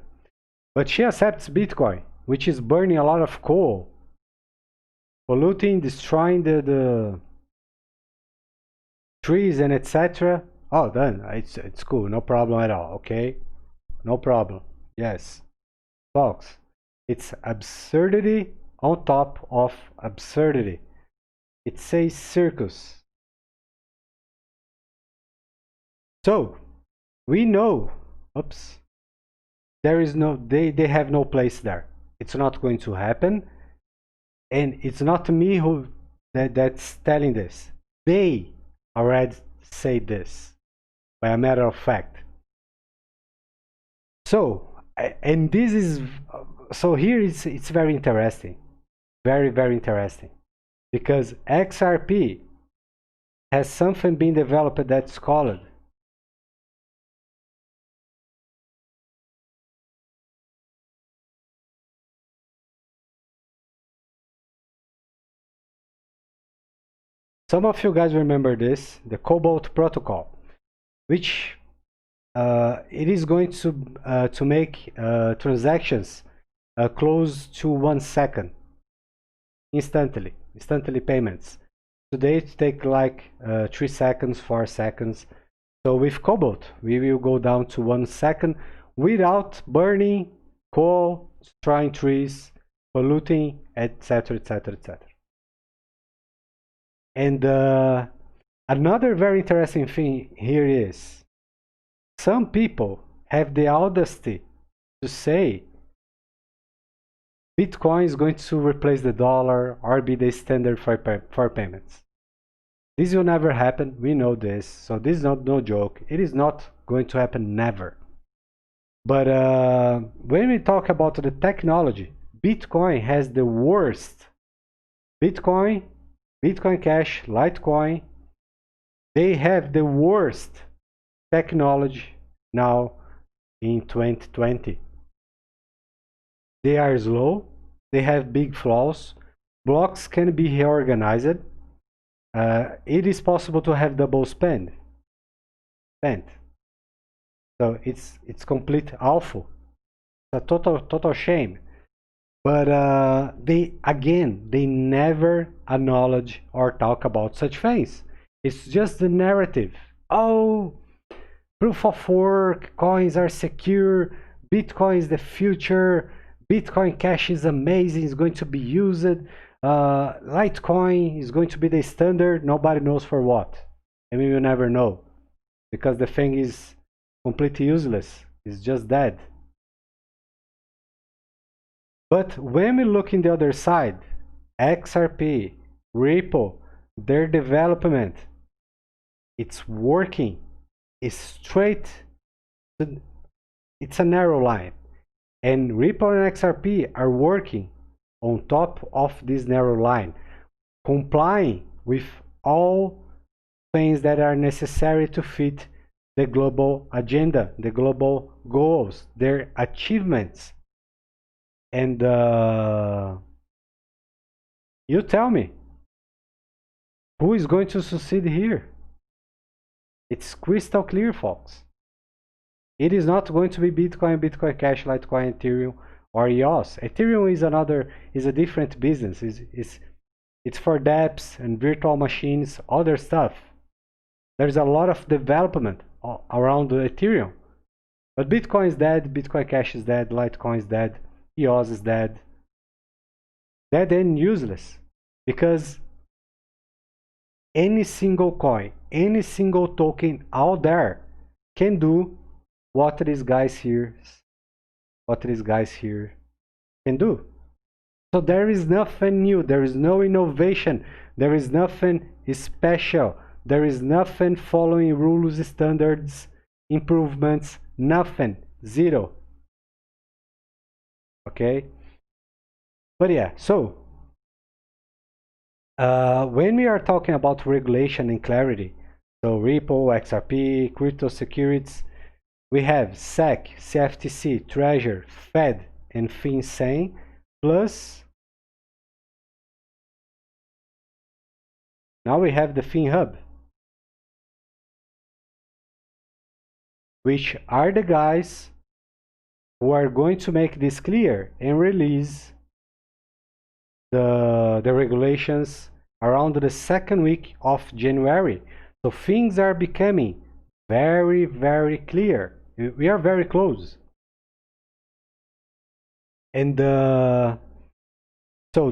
But she accepts Bitcoin, which is burning a lot of coal, polluting, destroying the trees and etc. Oh, then it's cool, no problem at all. Okay, no problem. Yes, folks, it's absurdity on top of absurdity. It's a circus. So we know, oops, there is no, they have no place there. It's not going to happen, and it's not me that's telling this. They already say this by a matter of fact. So, and this is, so here it's very interesting, very interesting, because XRP has something being developed that's called some of you guys remember this, the Cobalt protocol, which it is going to make transactions close to 1 second, instantly payments. Today it takes like 3 seconds, 4 seconds. So with Cobalt, we will go down to 1 second without burning coal, destroying trees, polluting, etc. And another very interesting thing here is some people have the audacity to say Bitcoin is going to replace the dollar or be the standard for payments. This will never happen. We know this. So this is no joke. It is not going to happen, never. But when we talk about the technology, Bitcoin has the worst. Bitcoin Cash, Litecoin, they have the worst technology now in 2020. They are slow, they have big flaws, blocks can be reorganized, it is possible to have double spent. So it's complete awful. It's a total shame. But they never acknowledge or talk about such things. It's just the narrative. Oh, proof of work, coins are secure, Bitcoin is the future, Bitcoin Cash is amazing, it's going to be used, Litecoin is going to be the standard, nobody knows for what. And we will never know, because the thing is completely useless, it's just dead. But when we look in the other side, XRP, Ripple, their development, it's working. It's straight, it's a narrow line. And Ripple and XRP are working on top of this narrow line, complying with all things that are necessary to fit the global agenda, the global goals, their achievements. And you tell me, who is going to succeed here? It's crystal clear, folks. It is not going to be Bitcoin, Bitcoin Cash, Litecoin, Ethereum, or EOS. Ethereum is a different business. It's for dApps and virtual machines, other stuff. There's a lot of development around Ethereum. But Bitcoin is dead, Bitcoin Cash is dead, Litecoin is dead, EOS is dead. Dead and useless. Because any single coin, any single token out there can do what these guys here can do. So there is nothing new, there is no innovation, there is nothing special, there is nothing following rules, standards, improvements, nothing, zero. Okay, but yeah, so when we are talking about regulation and clarity, so Ripple, XRP, crypto securities, we have SEC, CFTC, Treasury, Fed, and FinCEN, plus now we have the FinHub, which are the guys who are going to make this clear and release the regulations around the second week of January. So things are becoming very, very clear. We are very close. And so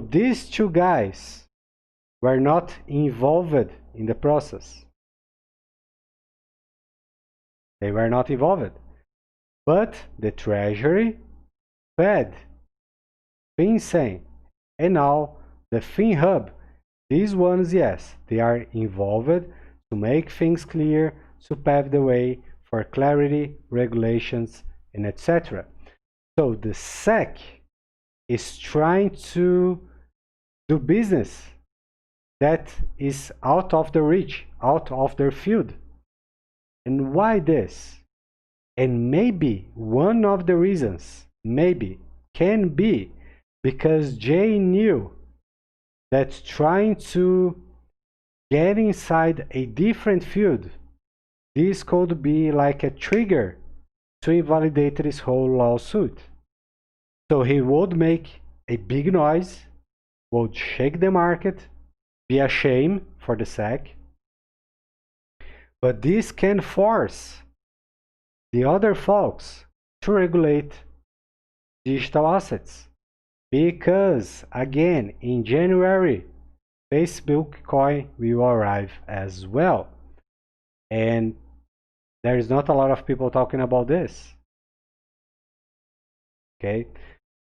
these two guys were not involved in the process. They were not involved. But the Treasury, Fed, FinCEN, and now the FinHub, these ones, yes, they are involved to make things clear, to pave the way for clarity, regulations, and etc. So the SEC is trying to do business that is out of the reach, out of their field. And why this? And maybe one of the reasons, maybe, can be because Jay knew that trying to get inside a different field, this could be like a trigger to invalidate this whole lawsuit. So he would make a big noise, would shake the market, be a shame for the SEC, but this can force the other folks to regulate digital assets. Because, again, in January, Facebook coin will arrive as well. And there is not a lot of people talking about this. Okay,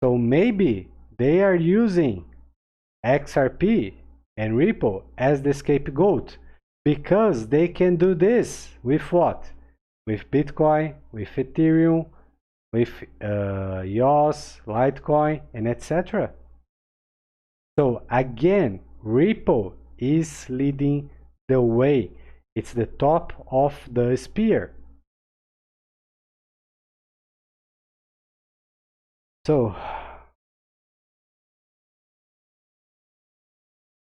so maybe they are using XRP and Ripple as the scapegoat because they can do this with what? With Bitcoin, with Ethereum, with EOS, Litecoin, and etc. So again, Ripple is leading the way. It's the top of the spear. So,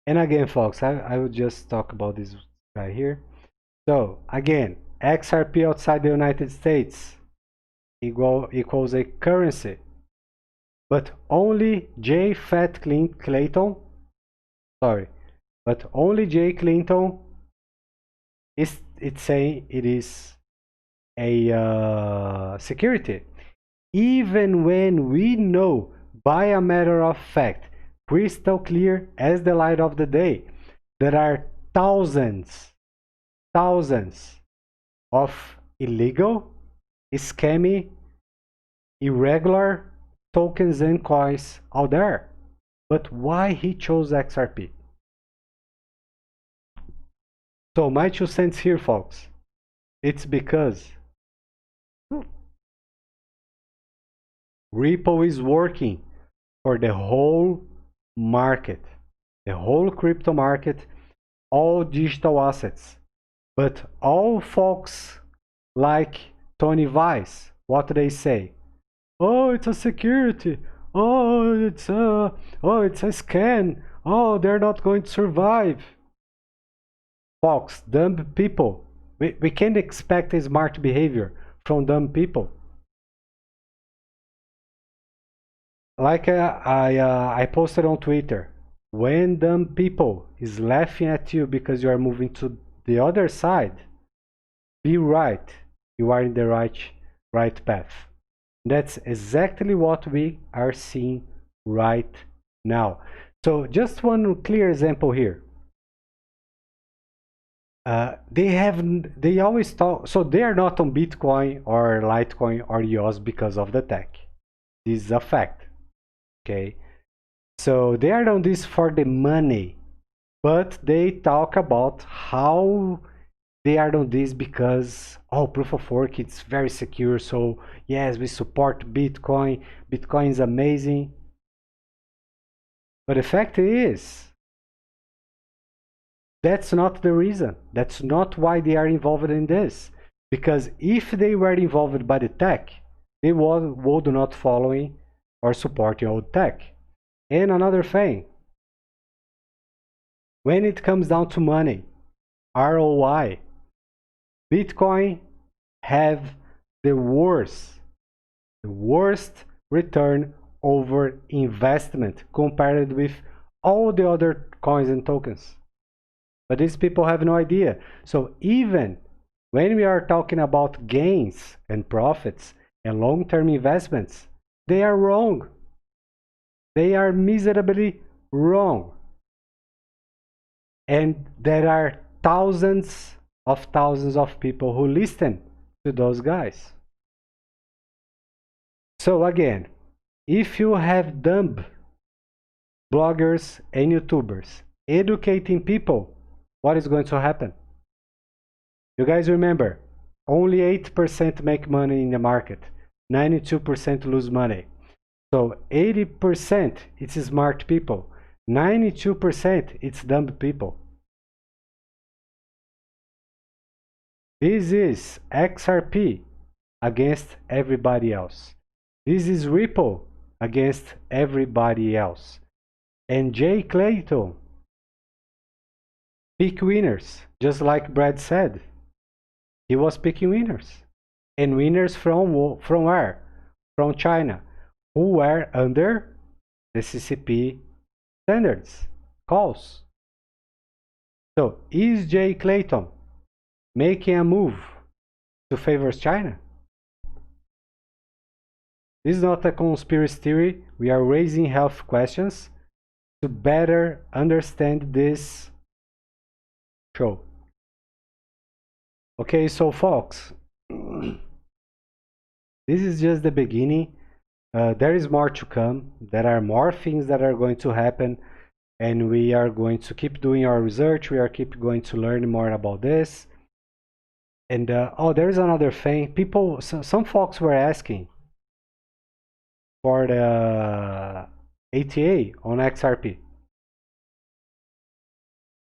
and again, folks, I would just talk about this guy here. So again, XRP outside the United States equals a currency but only J. Fat Clayton, sorry, but only J. Clinton is it's saying it is a security, even when we know by a matter of fact, crystal clear as the light of the day, there are thousands of illegal, scammy, irregular tokens and coins out there. But why he chose XRP? So my 2 cents here, folks. It's because Ripple is working for the whole market, the whole crypto market, all digital assets. But all folks like Tony Vice, what do they say? Oh, it's a security. It's a scam. Oh, they're not going to survive. Folks, dumb people. We can't expect a smart behavior from dumb people. Like I posted on Twitter, when dumb people is laughing at you because you are moving to the other side, be right. You are in the right path. That's exactly what we are seeing right now. So just one clear example here. They always talk, so they are not on Bitcoin or Litecoin or EOS because of the tech. This is a fact. Okay. So they are on this for the money, but they talk about how they are on this because proof of work, it's very secure. So yes, we support Bitcoin. Bitcoin is amazing. But the fact is, that's not the reason. That's not why they are involved in this. Because if they were involved by the tech, they would not following or supporting old tech. And another thing, when it comes down to money, ROI, Bitcoin have the worst return over investment compared with all the other coins and tokens. But these people have no idea. So even when we are talking about gains and profits and long-term investments, they are wrong. They are miserably wrong. And there are thousands of people who listen to those guys. So again, if you have dumb bloggers and YouTubers educating people, what is going to happen? You guys remember, only 8% make money in the market, 92% lose money. So 80% it's smart people, 92% it's dumb people. This is XRP against everybody else. This is Ripple against everybody else. And Jay Clayton pick winners, just like Brad said. He was picking winners. And winners from where? From China, who were under the CCP standards, calls. So is Jay Clayton making a move to favor China? This is not a conspiracy theory. We are raising health questions to better understand this show. Okay, so folks, this is just the beginning. There is more to come. There are more things that are going to happen, and we are going to keep doing our research. We are keep going to learn more about this. And there is another thing. People, some folks were asking for the ATA on XRP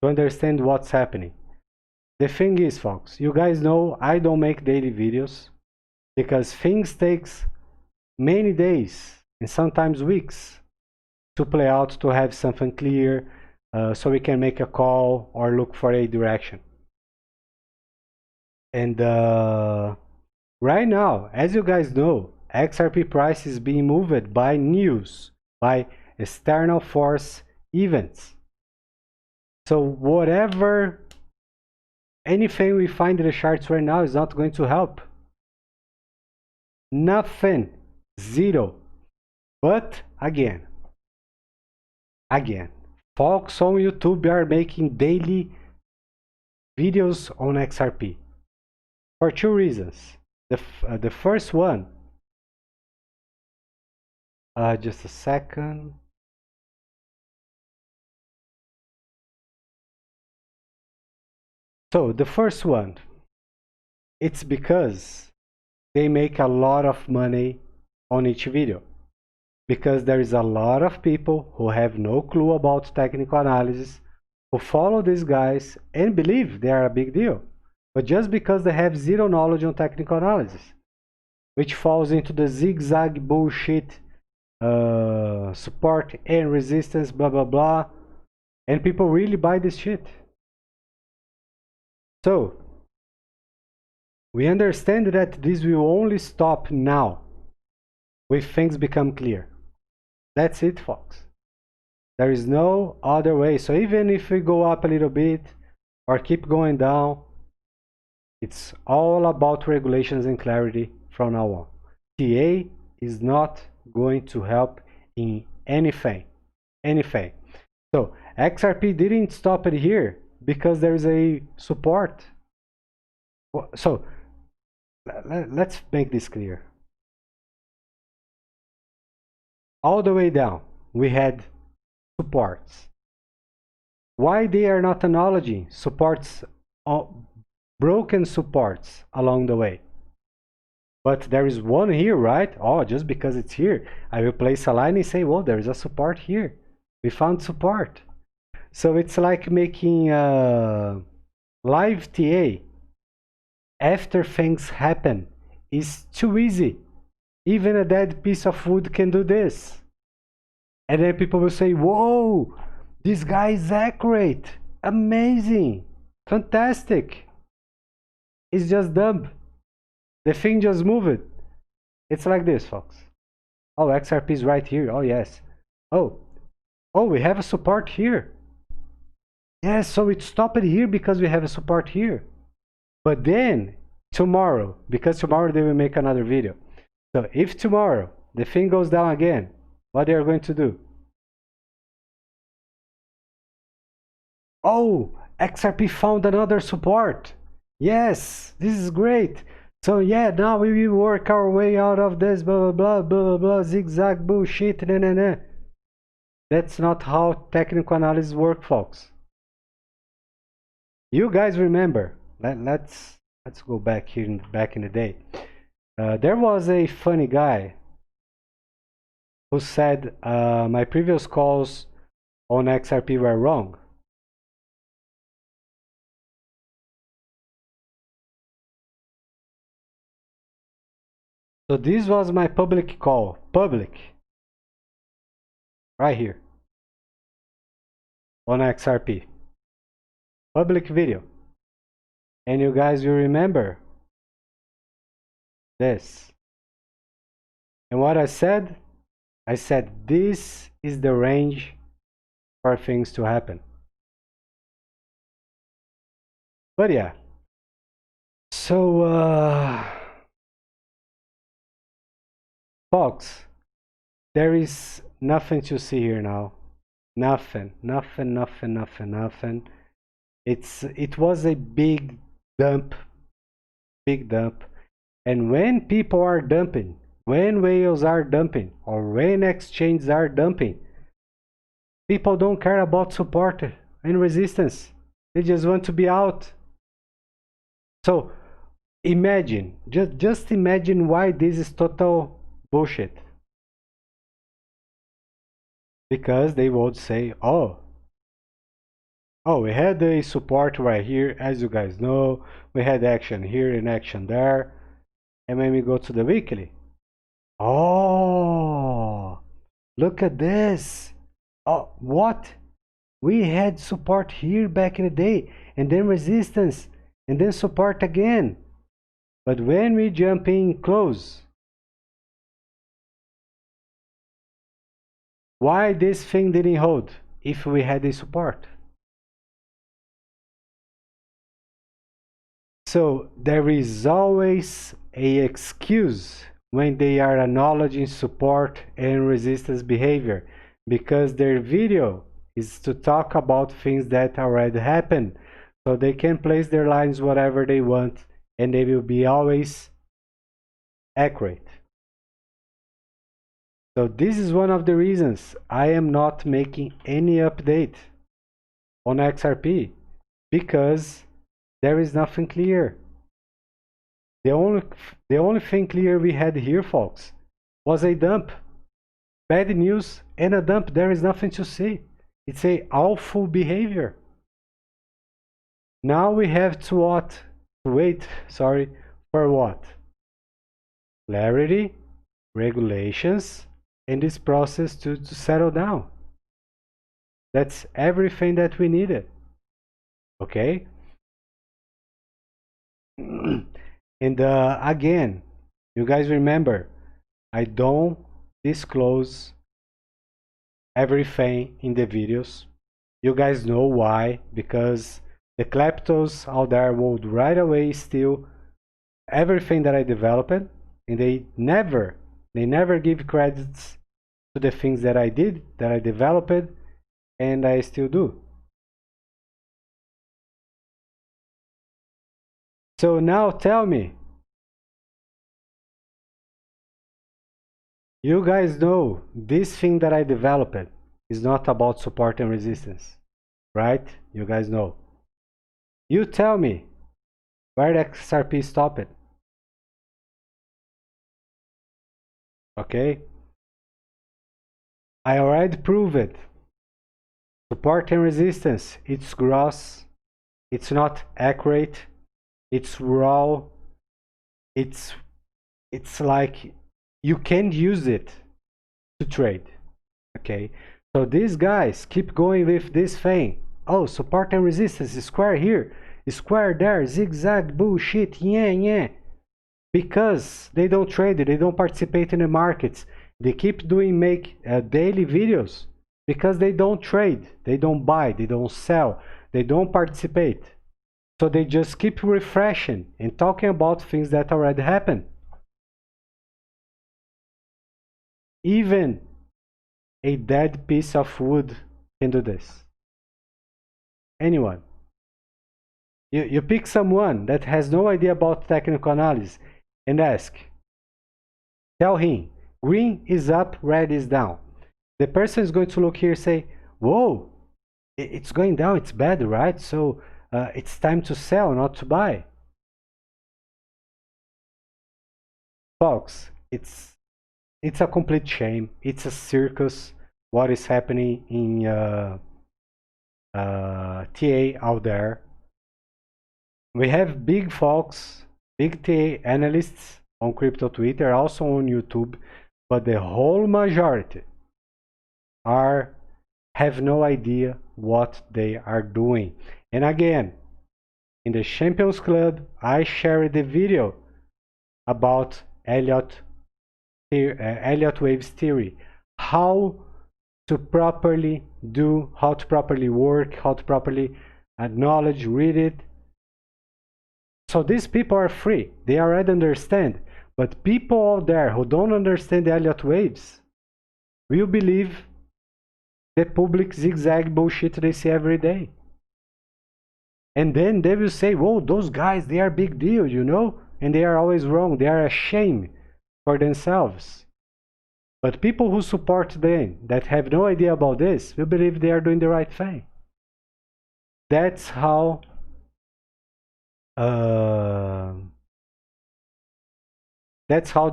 to understand what's happening. The thing is, folks, you guys know I don't make daily videos because things takes many days and sometimes weeks to play out, to have something clear, so we can make a call or look for a direction. And right now, as you guys know, XRP price is being moved by news, by external force events. So whatever, anything we find in the charts right now is not going to help. Nothing. Zero. But again, folks on YouTube are making daily videos on XRP for two reasons. The first one, just a second. So the first one, it's because they make a lot of money on each video. Because there is a lot of people who have no clue about technical analysis, who follow these guys and believe they are a big deal. But just because they have zero knowledge on technical analysis, which falls into the zigzag bullshit, support and resistance, blah, blah, blah. And people really buy this shit. So, we understand that this will only stop now, when things become clear. That's it, folks. There is no other way. So even if we go up a little bit or keep going down, it's all about regulations and clarity from now on. TA is not going to help in anything. So XRP didn't stop it here because there is a support. So let's make this clear. All the way down, we had supports. Why they are not acknowledging supports, broken supports along the way? But there is one here, right? Oh, just because it's here, I will place a line and say, well, there is a support here. We found support. So it's like making a live TA after things happen is too easy. Even a dead piece of wood can do this. And then people will say, whoa, this guy is accurate, amazing, fantastic. It's just dumb. The thing just moved. It's like this, folks. Oh, XRP is right here. Oh, yes. Oh, we have a support here. Yes, so it stopped here because we have a support here. But then, tomorrow, because tomorrow they will make another video. So if tomorrow the thing goes down again, what they are going to do? Oh, XRP found another support. Yes, this is great. So yeah, now we will work our way out of this blah blah blah blah blah zigzag bullshit. Nah, nah, nah. That's not how technical analysis works, folks. You guys remember? Let's go back here back in the day. There was a funny guy who said my previous calls on XRP were wrong. So this was my public call, right here on XRP, public video. And you guys will remember this. And what I said this is the range for things to happen. But yeah, so folks, there is nothing to see here now. Nothing. It was a big dump. And when people are dumping, when whales are dumping, or when exchanges are dumping, people don't care about support and resistance. They just want to be out. So imagine, just imagine why this is total bullshit. Because they would say, oh, we had a support right here, as you guys know. We had action here and action there. And when we go to the weekly, oh, look at this. Oh, what? We had support here back in the day, and then resistance, and then support again. But when we jump in close, Why this thing didn't hold if we had a support? So there is always a excuse when they are acknowledging support and resistance behavior, because their video is to talk about things that already happened. So they can place their lines whatever they want and they will be always accurate. So this is one of the reasons I am not making any update on XRP, because there is nothing clear. The only thing clear we had here, folks, was a dump. Bad news and a dump. There is nothing to see. It's a awful behavior. Now we have to wait, for what? Clarity, regulations, and this process to settle down. That's everything that we needed. Okay? And again, you guys remember, I don't disclose everything in the videos. You guys know why, because the kleptos out there would right away steal everything that I developed, and they never give credits to the things that I did, that I developed, and I still do. So now tell me, you guys know this thing that I developed is not about support and resistance, right? You guys know. You tell me where the XRP stopped. Okay? I already proved it. Support and resistance, it's gross, it's not accurate, it's raw, it's like you can't use it to trade. Okay, so these guys keep going with this thing. Oh, support and resistance, square here, square there, zigzag bullshit, yeah, because they don't trade it, they don't participate in the markets. They keep doing daily videos because they don't trade, they don't buy, they don't sell, they don't participate. So they just keep refreshing and talking about things that already happened. Even a dead piece of wood can do this. Anyone. You pick someone that has no idea about technical analysis and ask. Tell him, green is up, red is down. The person is going to look here and say, whoa, it's going down, it's bad, right? So it's time to sell, not to buy. Folks, it's a complete shame. It's a circus what is happening in TA out there. We have big folks, big TA analysts on crypto Twitter, also on YouTube, but the whole majority have no idea what they are doing. And again, in the Champions Club, I shared the video about Elliott Waves theory, how to properly work, how to properly acknowledge, read it. So these people are free, they already understand. But people out there who don't understand the Elliott waves will believe the public zigzag bullshit they see every day. And then they will say, whoa, those guys, they are big deal, you know? And they are always wrong. They are a shame for themselves. But people who support them, that have no idea about this, will believe they are doing the right thing. That's how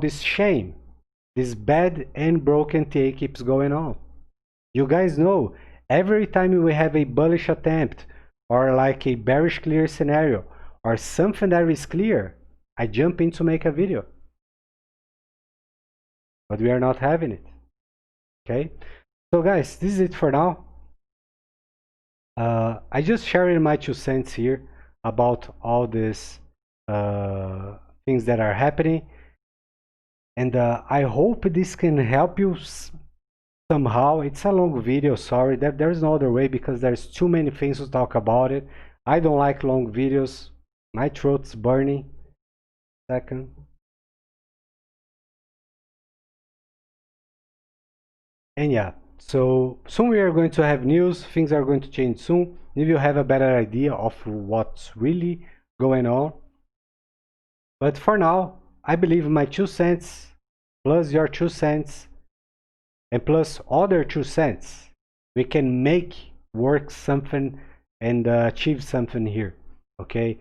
this shame, this bad and broken TA keeps going on. You guys know, every time we have a bullish attempt, or like a bearish clear scenario, or something that is clear, I jump in to make a video. But we are not having it. Okay? So guys, this is it for now. I just shared my 2 cents here about all these things that are happening. And I hope this can help you somehow. It's a long video, sorry. There's no other way because there's too many things to talk about it. I don't like long videos. My throat's burning. Second. And yeah, so soon we are going to have news. Things are going to change soon. If you have a better idea of what's really going on. But for now, I believe my 2 cents plus your 2 cents and plus other 2 cents, we can make work something and achieve something here. Okay,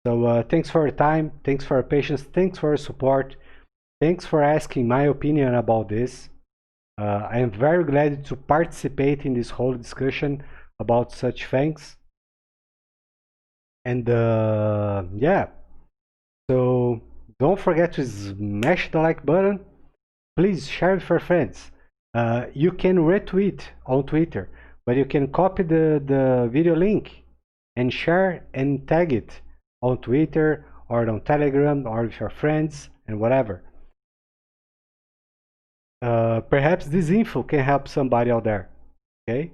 so thanks for your time, thanks for your patience, thanks for your support, thanks for asking my opinion about this. I am very glad to participate in this whole discussion about such things. And yeah, so don't forget to smash the like button. Please share with your friends. You can retweet on Twitter, but you can copy the video link and share and tag it on Twitter or on Telegram or with your friends and whatever. Perhaps this info can help somebody out there. Okay?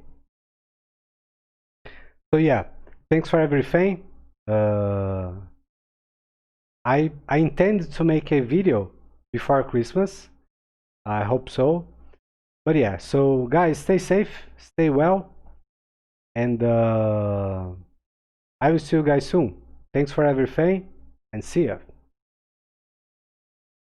So yeah, thanks for everything. I intend to make a video before Christmas. I hope so. But yeah, so guys, stay safe, stay well, and I will see you guys soon. Thanks for everything, and see ya.